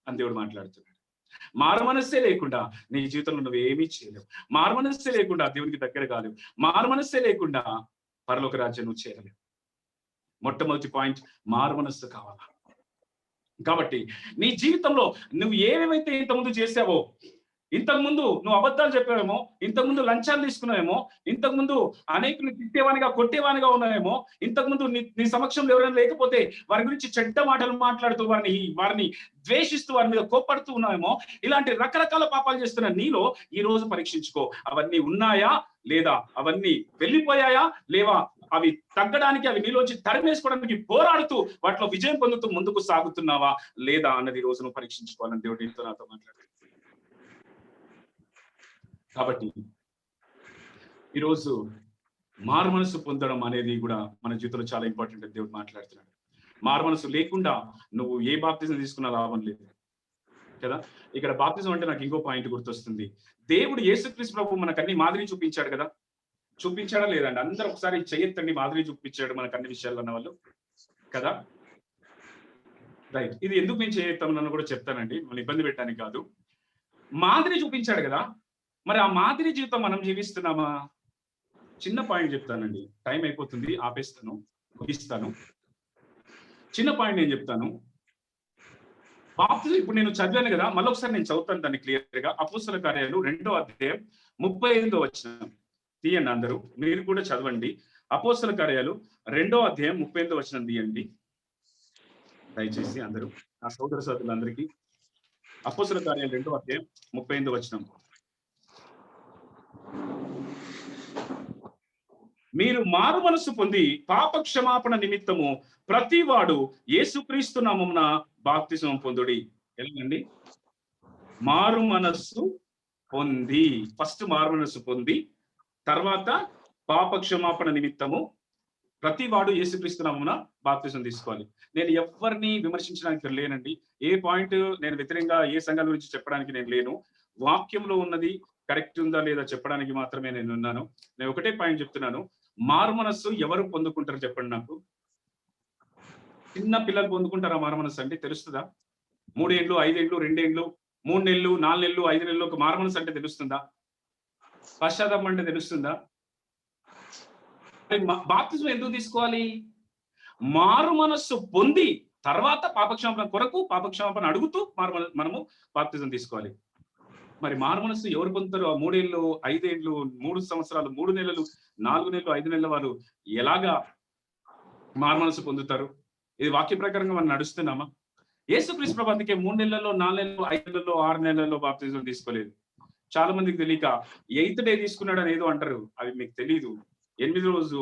అని దేవుడు మాట్లాడుతున్నాడు. మారుమనస్సే లేకుండా నీ జీవితంలో నువ్వేమీ చేయలేవు. మారుమనస్సే లేకుండా దేవునికి దగ్గర కాలేవు. మారుమనస్సే లేకుండా పరలోక రాజ్యం నువ్వు చేరలేవు. మొట్టమొదటి పాయింట్, మారుమనస్సు కావాలా. కాబట్టి నీ జీవితంలో నువ్వు ఏమేమైతే ఇంతకుముందు చేసావో, ఇంతకుముందు నువ్వు అబద్ధాలు చెప్పావేమో, ఇంతకుముందు లంచాలు తీసుకున్నావేమో, ఇంతకుముందు అనేకులు తిట్టేవానిగా కొట్టేవానిగా ఉన్నావేమో, ఇంతకుముందు నీ సమక్షంలో ఎవరైనా లేకపోతే వారి గురించి చెడ్డ మాటలు మాట్లాడుతూ వారిని ద్వేషిస్తూ వారి మీద కోప్పడుతూ ఉన్నావేమో, ఇలాంటి రకరకాల పాపాలు చేస్తున్న నీలో ఈ రోజు పరీక్షించుకో. అవన్నీ ఉన్నాయా లేదా? అవన్నీ వెళ్ళిపోయాయా లేవా? అవి తగ్గడానికి, అవి నీలోంచి తరిమేసుకోవడానికి పోరాడుతూ వాటిలో విజయం పొందుతూ ముందుకు సాగుతున్నావా లేదా అన్నది ఈ రోజు నువ్వు పరీక్షించుకోవాలని దేవుడు ఇంతో నాతో మాట్లాడారు. కాబట్టి ఈరోజు మారుమనసు పొందడం అనేది కూడా మన జీవితంలో చాలా ఇంపార్టెంట్. దేవుడు మాట్లాడుతున్నాడు. మారుమనసు లేకుండా నువ్వు ఏ బాప్తిజం తీసుకున్నా లాభం లేదు కదా. ఇక్కడ బాప్తిజం అంటే నాకు ఇంకో పాయింట్ గుర్తొస్తుంది. దేవుడు యేసుక్రీస్తు ప్రభు మనకు అన్ని మాదిరి చూపించాడు కదా. చూపించాడా లేదండి? అందరూ ఒకసారి చెయ్యొద్దండి, మాదిరి చూపించాడు మనకు అన్ని విషయాలు అన్న వాళ్ళు కదా. రైట్, ఇది ఎందుకు మేము చేయొద్దామని కూడా చెప్తానండి, మనం ఇబ్బంది పెట్టడానికి కాదు. మాదిరి చూపించాడు కదా, మరి ఆ మాదిరి జీవితం మనం జీవిస్తున్నామా? చిన్న పాయింట్ చెప్తానండి, టైం అయిపోతుంది, ఆపేస్తాను, ముగిస్తాను. చిన్న పాయింట్ నేను చెప్తాను. బాప్తిజం ఇప్పుడు నేను చదివాను కదా, మళ్ళీ ఒకసారి నేను చదువుతాను దాన్ని క్లియర్ గా. అపోస్తలుల కార్యాలు 2వ అధ్యాయం 35వ వచనం తీయండి అందరూ, మీరు కూడా చదవండి. అపోస్తలుల కార్యాలు 2వ అధ్యాయం 35వ వచనం తీయండి దయచేసి అందరూ, ఆ సోదర సోదరులందరికీ. అపోస్తలుల కార్యాలు 2వ అధ్యాయం 35వ వచనం. మీరు మారు మనస్సు పొంది పాప క్షమాపణ నిమిత్తము ప్రతివాడు యేసుక్రీస్తు నామమున బాప్తిజం పొందుడి. ఎలాగండి? మారు మనస్సు పొంది, ఫస్ట్ మారు మనస్సు పొంది, తర్వాత పాప క్షమాపణ నిమిత్తము ప్రతివాడు యేసుక్రీస్తు నామమున బాప్తిజం తీసుకోవాలి. నేను ఎవరిని విమర్శించడానికి లేనండి. ఏ పాయింట్ నేను వ్యతిరేకంగా ఏ సంఘాల గురించి చెప్పడానికి నేను లేను. వాక్యంలో ఉన్నది కరెక్ట్ ఉందా లేదా చెప్పడానికి మాత్రమే నేను ఉన్నాను. నేను ఒకటే పాయింట్ చెప్తున్నాను. మారు మనస్సు ఎవరు పొందుకుంటారు చెప్పండి నాకు. చిన్న పిల్లలు పొందుకుంటారా మారు మనస్సు అంటే? తెలుస్తుందా? 3 ఏళ్ళు, 5 ఏళ్ళు, 2 ఏళ్ళు, 3 నెలలు, 4 నెలలు, 5 నెలలు ఒక మారు మనస్సు అంటే తెలుస్తుందా? పశ్చాత్తాపం అంటే తెలుస్తుందా? బాప్తిజం ఎందుకు తీసుకోవాలి? మారు మనస్సు పొంది తర్వాత పాపక్షమాపణ కొరకు పాపక్షమాపణ అడుగుతూ మనము బాప్తిజం తీసుకోవాలి. మరి మారు మనస్సు ఎవరు పొందుతారు? 3 ఏళ్ళు, 5 ఏళ్ళు, 3 సంవత్సరాలు, 3 నెలలు, 4 నెలలు, 5 నెలల వారు ఎలాగా మారు మనస్సు పొందుతారు? ఇది వాక్య ప్రకారంగా మనం నడుస్తున్నామా? యేసుక్రీస్తు ప్రభు అందుకే 3 నెలల్లో, 4 నెలల్లో, 5 నెలల్లో, 6 నెలల్లో బాప్తిజం తీసుకోలేదు. చాలా మందికి తెలియక 8th డే తీసుకున్నాడు అని ఏదో అంటారు, అవి మీకు తెలీదు. 8వ రోజు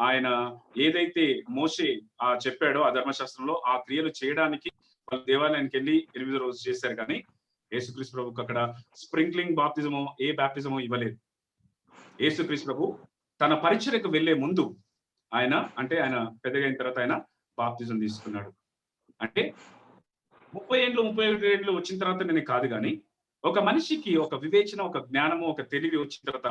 ఆయన ఏదైతే మోషే చెప్పాడో ఆ ధర్మశాస్త్రంలో ఆ క్రియలు చేయడానికి వాళ్ళు దేవాలయానికి వెళ్ళి 8వ రోజు చేశారు. కానీ యేసుక్రీస్తు ప్రభుకి అక్కడ స్ప్రింక్లింగ్ బాప్తిజమో ఏ బాప్తిజమో ఇవ్వలేదు. యేసుక్రీస్తు ప్రభు తన పరిచర్యకు వెళ్లే ముందు ఆయన పెద్దగా అయిన తర్వాత ఆయన బాప్తిజం తీసుకున్నాడు. అంటే 30 ఏళ్ళు 31 ఏళ్ళు వచ్చిన తర్వాత నేను కాదు, కానీ ఒక మనిషికి ఒక వివేచన, ఒక జ్ఞానము, ఒక తెలివి వచ్చిన తర్వాత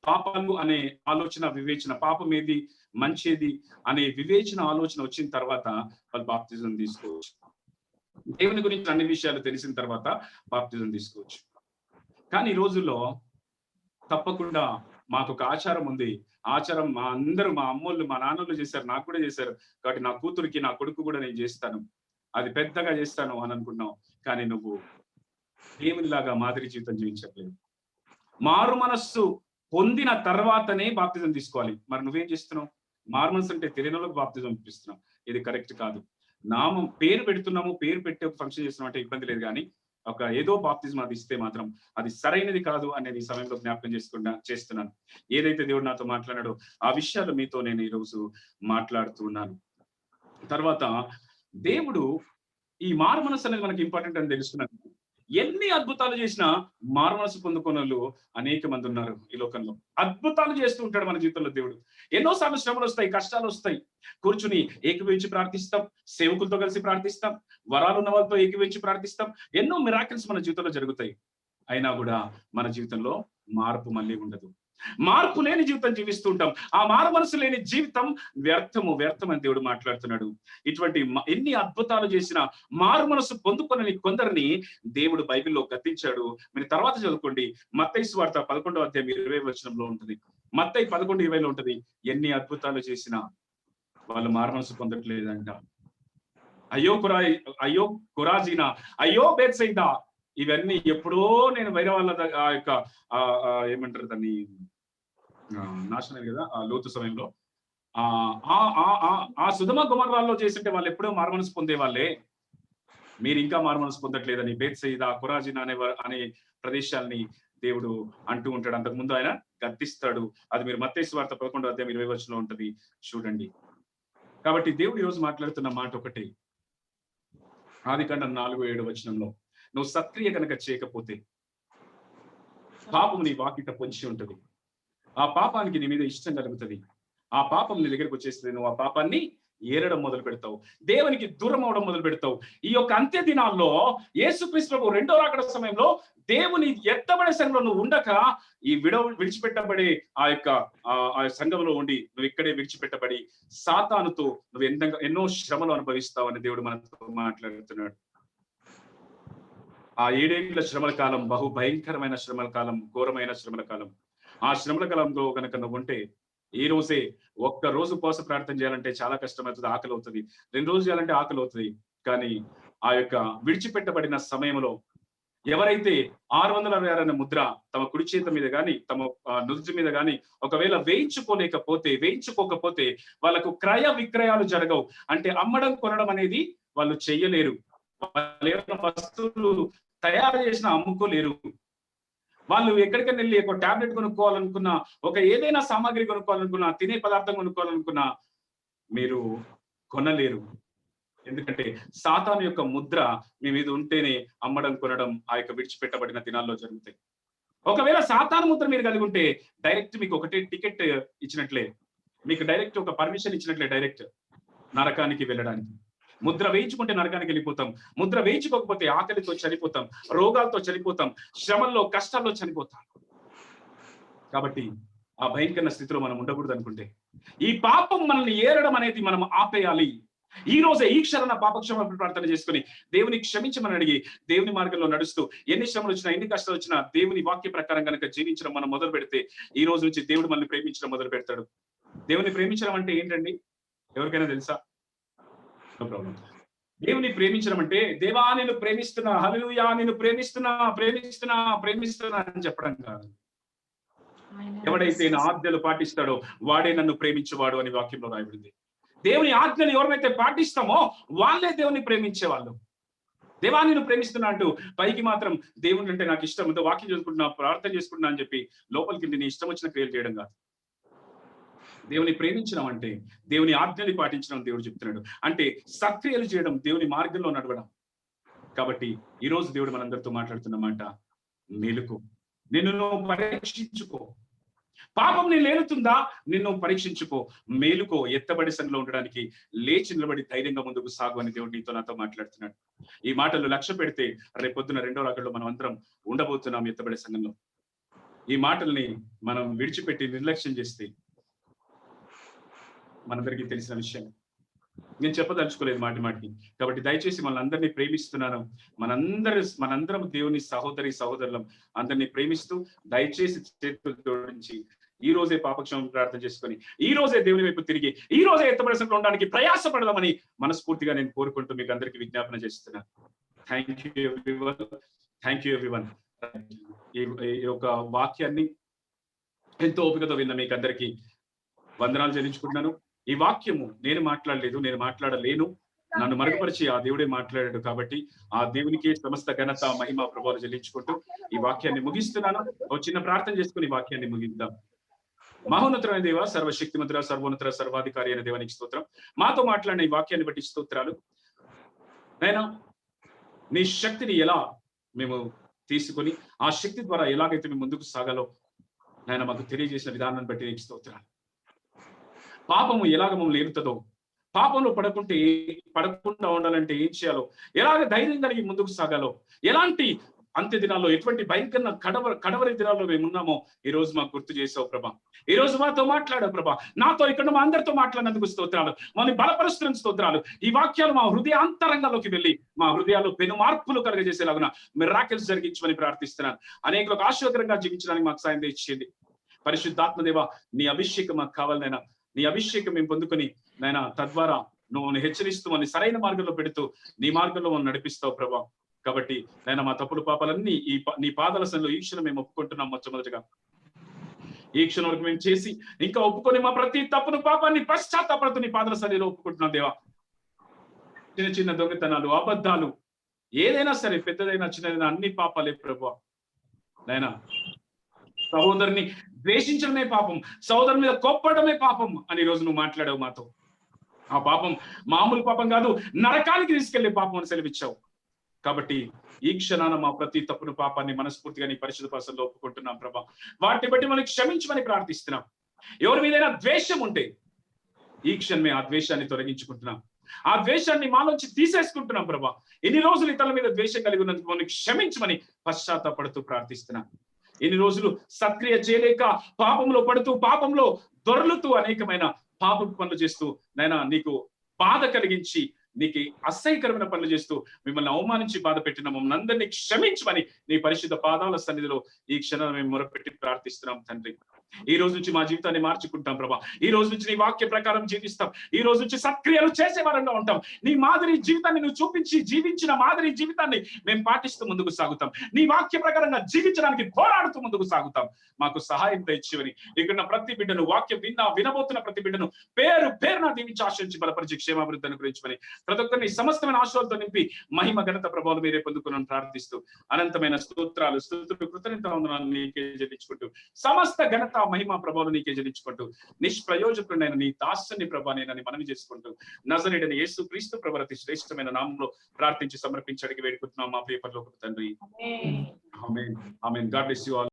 పాపాలు అనే ఆలోచన, వివేచన, పాపం ఏది మంచిది అనే వివేచన ఆలోచన వచ్చిన తర్వాత వాళ్ళు బాప్తిజం తీసుకోవచ్చు. దేవుని గురించి అన్ని విషయాలు తెలిసిన తర్వాత బాప్తిజం తీసుకోవచ్చు. కానీ ఈ రోజుల్లో తప్పకుండా మాకు ఒక ఆచారం ఉంది. ఆచారం మా అమ్మోళ్ళు, మా నాన్నోళ్ళు చేశారు, నాకు కూడా చేశారు. కాబట్టి నా కూతురికి, నా కొడుకు కూడా నేను చేస్తాను, అది పెద్దగా చేస్తాను అని అనుకున్నావు. కానీ నువ్వు దేవునిలాగా మాదిరి జీవితం జీవించట్లేదు. మారు మనస్సు పొందిన తర్వాతనే బాప్తిజం తీసుకోవాలి. మరి నువ్వేం చేస్తున్నావు? మారు మనస్సు అంటే తెలియని బాప్తిజం ఇప్పిస్తున్నావు. ఇది కరెక్ట్ కాదు. నామం పేరు పెడుతున్నాము, పేరు పెట్టి ఒక ఫంక్షన్ చేస్తున్నాం అంటే ఇబ్బంది లేదు. కానీ ఒక ఏదో బాప్తిజం అది ఇస్తే మాత్రం అది సరైనది కాదు అనేది ఈ సమయంలో జ్ఞాపకం చేస్తున్నాను. ఏదైతే దేవుడు నాతో మాట్లాడాడో ఆ విషయాలు మీతో నేను ఈరోజు మాట్లాడుతున్నాను. తర్వాత దేవుడు ఈ మారు మనస్సు అనేది మనకి ఇంపార్టెంట్ అని తెలుసుకున్నాను. ఎన్ని అద్భుతాలు చేసినా మారు మనసు పొందుకున్న వాళ్ళు అనేక మంది ఉన్నారు ఈ లోకంలో. అద్భుతాలు చేస్తూ ఉంటాడు మన జీవితంలో దేవుడు. ఎన్నోసార్లు శ్రమలు వస్తాయి, కష్టాలు వస్తాయి. కూర్చుని ఏకీభవించి ప్రార్థిస్తాం, సేవకులతో కలిసి ప్రార్థిస్తాం, వరాలు ఉన్న వాళ్ళతో ఏకీభవించి ప్రార్థిస్తాం. ఎన్నో మిరాకిల్స్ మన జీవితంలో జరుగుతాయి. అయినా కూడా మన జీవితంలో మార్పు మళ్ళీ ఉండదు. మార్పు లేని జీవితం జీవిస్తూ ఉంటాం. ఆ మారు మనసు లేని జీవితం వ్యర్థం అని దేవుడు మాట్లాడుతున్నాడు. ఇటువంటి ఎన్ని అద్భుతాలు చేసిన మారు మనసు పొందుకొని కొందరిని దేవుడు బైబిల్లో గద్దించాడు. మీరు తర్వాత చదువుకోండి. మత్తయి సువార్త 11వ అధ్యాయం 20వ వచనంలో ఉంటుంది. మత్తయి 11:20లో ఉంటుంది. ఎన్ని అద్భుతాలు చేసినా వాళ్ళు మారు మనసు పొందట్లేదంట. అయ్యో కొరాజీనా, అయ్యో బేత్సైదా, ఇవన్నీ ఎప్పుడో నేను వేరే వాళ్ళ ఆ యొక్క ఏమంటారు దాన్ని నాశనం కదా ఆ లోతు సమయంలో ఆ సుధమ గుమర్రాల్లో చేసింటే వాళ్ళు ఎప్పుడో మారుమనసు పొందే వాళ్ళే. మీరు ఇంకా మారుమనసు పొందట్లేదని బేత్సైదా, కొరాజినా అనే ప్రదేశాలని దేవుడు అంటూ ఉంటాడు. అంతకుముందు ఆయన గద్దిస్తాడు. అది మీరు మత్తయి సువార్త 11వ అధ్యాయం 20వ వచనంలో ఉంటది, చూడండి. కాబట్టి దేవుడు ఈరోజు మాట్లాడుతున్న మాట ఒకటి. ఆదికాండం 4:7 వచనంలో, నువ్వు సత్క్రియ కనుక చేయకపోతే పాపం నీ వాకిట పొంచి ఉంటది. ఆ పాపానికి నీ మీద ఇష్టం కలుగుతుంది. ఆ పాపం నీ దగ్గరకు వచ్చేస్తుంది. నువ్వు ఆ పాపాన్ని ఏరడం మొదలు పెడతావు, దేవునికి దూరం అవడం మొదలు పెడతావు. ఈ యొక్క అంత్య దినాల్లో యేసుక్రీస్తు ప్రభు రెండో రాకడ సమయంలో దేవుని ఎత్తబడే సంఘంలో నువ్వు ఉండక ఈ విడిచిపెట్టబడే ఆ యొక్క ఆ సంఘంలో ఉండి నువ్వు ఇక్కడే విడిచిపెట్టబడి సాతానుతో నువ్వు ఎన్నో శ్రమలు అనుభవిస్తావు అని దేవుడు మనతో మాట్లాడుతున్నాడు. ఆ 7 ఏళ్ల శ్రమల కాలం బహు భయంకరమైన శ్రమల కాలం, ఘోరమైన శ్రమల కాలం. ఆ శ్రమల కాలంలో కనుక నువ్వు ఉంటే ఈ రోజే ఒక్క రోజు ఉపవాస ప్రార్థన చేయాలంటే చాలా కష్టమవుతుంది, ఆకలి అవుతుంది. 2 రోజులు చేయాలంటే ఆకలి అవుతుంది. కానీ ఆ యొక్క విడిచిపెట్టబడిన సమయంలో ఎవరైతే 666 అనే ముద్ర తమ కుడి చేత మీద గాని తమ నుదుటి మీద గాని ఒకవేళ వేయించుకోకపోతే వాళ్ళకు క్రయ విక్రయాలు జరగవు. అంటే అమ్మడం కొనడం అనేది వాళ్ళు చెయ్యలేరు. వాళ్ళు ఏమైనా వస్తువులు తయారు చేసిన అమ్ముకోలేరు. వాళ్ళు ఎక్కడికైనా వెళ్ళి ఒక టాబ్లెట్ కొనుక్కోవాలనుకున్నా, ఒక ఏదైనా సామాగ్రి కొనుక్కోవాలనుకున్నా, తినే పదార్థం కొనుక్కోవాలనుకున్నా మీరు కొనలేరు. ఎందుకంటే సాతాను యొక్క ముద్ర మీ మీద ఉంటేనే అమ్మడం కొనడం ఆ యొక్క విడిచిపెట్టబడిన దినాల్లో జరుగుతాయి. ఒకవేళ సాతాను ముద్ర మీరు కలిగి ఉంటే డైరెక్ట్ మీకు ఒకటే టికెట్ ఇచ్చినట్లే, మీకు డైరెక్ట్ ఒక పర్మిషన్ ఇచ్చినట్లే డైరెక్ట్ నరకానికి వెళ్ళడానికి. ముద్ర వేయించుకుంటే నరకానికి వెళ్ళిపోతాం, ముద్ర వేయించుకోకపోతే ఆకలితో చనిపోతాం, రోగాలతో చనిపోతాం, శ్రమల్లో కష్టాల్లో చనిపోతాం. కాబట్టి ఆ భయంకర స్థితిలో మనం ఉండకూడదు అనుకుంటే ఈ పాపం మనల్ని ఏరడం అనేది మనం ఆపేయాలి. ఈ రోజే ఈ క్షరణ పాపక్షమ ప్రార్థన చేసుకుని దేవుని క్షమించమని అడిగి దేవుని మార్గంలో నడుస్తూ ఎన్ని శ్రమలు వచ్చినా ఎన్ని కష్టాలు వచ్చినా దేవుని వాక్య ప్రకారం కనుక జీవించడం మనం మొదలు పెడితే ఈ రోజు నుంచి దేవుడు మనల్ని ప్రేమించడం మొదలు పెడతాడు. దేవుని ప్రేమించడం అంటే ఏంటండి? ఎవరికైనా తెలుసా? No problem. దేవుని ప్రేమించడం అంటే దేవా నేను ప్రేమిస్తున్నా, హల్లెలూయా నేను ప్రేమిస్తున్నా అని చెప్పడం కాదు. ఎవడైతే నా ఆజ్ఞలు పాటిస్తాడో వాడే నన్ను ప్రేమించేవాడు అని వాక్యంలో రాయబడింది. దేవుని ఆజ్ఞలు ఎవరైతే పాటిస్తామో వాళ్ళే దేవుని ప్రేమించేవాళ్ళు. దేవా నేను ప్రేమిస్తున్నా అంటూ పైకి మాత్రం దేవుని అంటే నాకు ఇష్టం, వాక్యం చదువుకుంటున్నా, ప్రార్థన చేసుకుంటున్నా అని చెప్పి లోపలికి నీ ఇష్టం వచ్చిన క్రియలు చేయడం కాదు. దేవుని ప్రేమించడం అంటే దేవుని ఆజ్ఞలు పాటించడం దేవుడు చెప్తున్నాడు. అంటే సక్రియలు చేయడం, దేవుని మార్గంలో నడవడం. కాబట్టి ఈ రోజు దేవుడు మనందరితో మాట్లాడుతున్న మాట, మేలుకో, నిన్ను నువ్వు పరీక్షించుకో. పాపం నీ లేలుతుందా? నిన్ను పరీక్షించుకో, మేలుకో, ఎత్తబడి సంఘంలో ఉండడానికి లేచి నిలబడి ధైర్యంగా ముందుకు సాగు అని దేవుడు నీతో నాతో మాట్లాడుతున్నాడు. ఈ మాటలు లక్ష్య పెడితే రేపొద్దున రెండో రాకడలో మనం అందరం ఉండబోతున్నాం ఎత్తబడే సంఘంలో. ఈ మాటల్ని మనం విడిచిపెట్టి నిర్లక్ష్యం చేస్తే మనందరికీ తెలిసిన విషయం, నేను చెప్పదలుచుకోలేదు మాటికి. కాబట్టి దయచేసి మనందరినీ ప్రేమిస్తున్నాను. మనందరం దేవుని సహోదరులం. అందరినీ ప్రేమిస్తూ దయచేసి చేతులు జోడించి ఈ రోజే పాపక్షమ ప్రార్థన చేసుకొని ఈ రోజే దేవుని వైపు తిరిగి ఈ రోజే ఎత్తబడిసంలో ఉండడానికి ప్రయాసపడదామని మనస్ఫూర్తిగా నేను కోరుకుంటూ మీకు అందరికీ విజ్ఞాపన చేస్తున్నాను. Thank you everyone. ఈ యొక్క వాక్యాన్ని ఎంతో ఓపికతో విన్న మీకు అందరికీ వందనాలు చెల్లించుకుంటున్నాను. ఈ వాక్యము నేను మాట్లాడలేను, నన్ను మరుగుపరిచి ఆ దేవుడే మాట్లాడాడు. కాబట్టి ఆ దేవునికి సమస్త ఘనత మహిమ ప్రభావాలు చెల్లించుకుంటూ ఈ వాక్యాన్ని ముగిస్తున్నాను. ఒక చిన్న ప్రార్థన చేసుకుని ఈ వాక్యాన్ని ముగిద్దాం. మహోన్నతమైన దేవ, సర్వశక్తిమంతుడ, సర్వోన్నత, సర్వాధికారి అయిన దేవానికి స్తోత్రం. మాతో మాట్లాడిన ఈ వాక్యాన్ని బట్టి స్తోత్రాలు. నేను నీ శక్తిని ఎలా మేము తీసుకొని ఆ శక్తి ద్వారా ఎలాగైతే మేము ముందుకు సాగాలో నాయన మాకు తెలియజేసిన విధానాన్ని బట్టి నీకు స్తోత్రాలు. పాపము ఎలాగ మమ్మల్ని ఏలుతుందో, పాపంలో పడకుండా ఉండాలంటే ఏం చేయాలో, ఎలాగ ధైర్యం కలిగి ముందుకు సాగాలో, ఎలాంటి అంత్య దినాల్లో ఎటువంటి భయంకర కడవరి దినాల్లో మేము ఉన్నామో ఈ రోజు మాకు గుర్తు చేసావు ప్రభా. ఈ రోజు మాతో మాట్లాడావు ప్రభా. నాతో ఇక్కడ మా అందరితో మాట్లాడినందుకు స్తోత్రాలు. మమ్మల్ని బలపరుస్తున్న స్తోత్రాలు. ఈ వాక్యాలు మా హృదయాంతరంగంలోకి వెళ్ళి మా హృదయాల్లో పెను మార్పులు కలగజేసేలాగున మిరాకిల్స్ జరిగించమని ప్రార్థిస్తున్నాను. అనేకులకు ఆశీర్వాదకరంగా జీవించడానికి మాకు సాయం తెచ్చేయండి. పరిశుద్ధాత్మదేవ, నీ అభిషేకం మాకు కావాలనైనా. నీ అభిషేకం మేము పొందుకొని నాయన తద్వారా నువ్వు హెచ్చరిస్తూ మళ్ళీ సరైన మార్గంలో పెడుతూ నీ మార్గంలో మనం నడిపిస్తావు ప్రభా. కాబట్టి నేను మా తప్పులు పాపాలన్నీ నీ పాదాల సన్నిధిలో ఈ క్షణం మేము ఒప్పుకుంటున్నాం. మొట్టమొదటిగా ఈ క్షణం వరకు మేము చేసి ఇంకా ఒప్పుకొని మా ప్రతి తప్పును పాపాన్ని పశ్చాత్తాపడుతూ నీ పాదాల సన్నిధిలో ఒప్పుకుంటున్నాం దేవా. చిన్న చిన్న దొంగతనాలు, అబద్ధాలు, ఏదైనా సరే, పెద్దదైనా చిన్నదైనా అన్ని పాపాలే ప్రభా. నాయనా, సహోదరుని ద్వేషించడమే పాపం, సహోదరుని మీద కోప్పడమే పాపం అని ఈ రోజు నువ్వు మాట్లాడావు మాతో. ఆ పాపం మామూలు పాపం కాదు, నరకానికి తీసుకెళ్లే పాపం అని సెలవిచ్చావు. కాబట్టి ఈ క్షణాన మా ప్రతి తప్పును పాపాన్ని మనస్ఫూర్తిగా నీ పరిశుద్ధ పాసంలో ఒప్పుకుంటున్నాం ప్రభా. వాటిని బట్టి మనకి క్షమించమని ప్రార్థిస్తున్నాం. ఎవరి మీదైనా ద్వేషం ఉంటే ఈ క్షణమే ఆ ద్వేషాన్ని తొలగించుకుంటున్నాం. ఆ ద్వేషాన్ని మాలోంచి తీసేసుకుంటున్నాం ప్రభా. ఎన్ని రోజులు ఇతరుల మీద ద్వేషం కలిగి ఉన్నందుకు మనకి క్షమించమని పశ్చాత్తాపడుతూ ప్రార్థిస్తున్నాం. ఎన్ని రోజులు సత్క్రియ చేయలేక పాపంలో పడుతూ పాపంలో దొర్లుతూ అనేకమైన పాప పనులు చేస్తూ నాయనా నీకు బాధ కలిగించి నీకు అసహ్యకరమైన పనులు చేస్తూ మిమ్మల్ని అవమానించి బాధ పెట్టిన మమ్మల్ని అందరినీ క్షమించమని నీ పరిశుద్ధ పాదాల సన్నిధిలో ఈ క్షణాన్ని మేము మొరపెట్టి ప్రార్థిస్తున్నాం తండ్రి. ఈ రోజు నుంచి మా జీవితాన్ని మార్చుకుంటాం ప్రభా. ఈ రోజు నుంచి నీ వాక్య ప్రకారం జీవిస్తాం. ఈ రోజు నుంచి సత్క్రియలు చేసే వారంగా ఉంటాం. నీ మాదిరి జీవితాన్ని నువ్వు చూపించి జీవించిన మాదిరి జీవితాన్ని మేము పాటిస్తూ ముందుకు సాగుతాం. నీ వాక్య ప్రకారంగా జీవించడానికి పోరాడుతూ ముందుకు సాగుతాం. మాకు సహాయం తెచ్చివని ఇక్కడ ప్రతి బిడ్డను వాక్యం వినబోతున్న ప్రతి బిడ్డను పేరున దీవించి ఆశ్రయించి బలపరిచి క్షేమాభివృద్ధి అనుగ్రహించమని ప్రతి ఒక్కరిని సమస్తమైన ఆశయాలతో నింపి మహిమ ఘనత ప్రభావం మీరే పొందుకున్నాను ప్రార్థిస్తూ అనంతమైన స్తోత్రాలు స్తుతులు కృతజ్ఞతావందనాలు నీకే చెల్లించుకుంటూ సమస్త ఘనత మహిమ ప్రభావం నీకే చెల్లించుకుంటూ నిష్ప్రయోజకుడైన నీ దాసుని ప్రభానేనని మనవి చేసుకుంటూ నజరేయుడైన యేసు క్రీస్తు ప్రభు అతి శ్రేష్టమైన నామంలో ప్రార్థించి సమర్పించడానికి వేడుకుంటున్నాం మా ప్రియ పరలోకపు తండ్రి. ఆమేన్. ఆమేన్. God bless you all.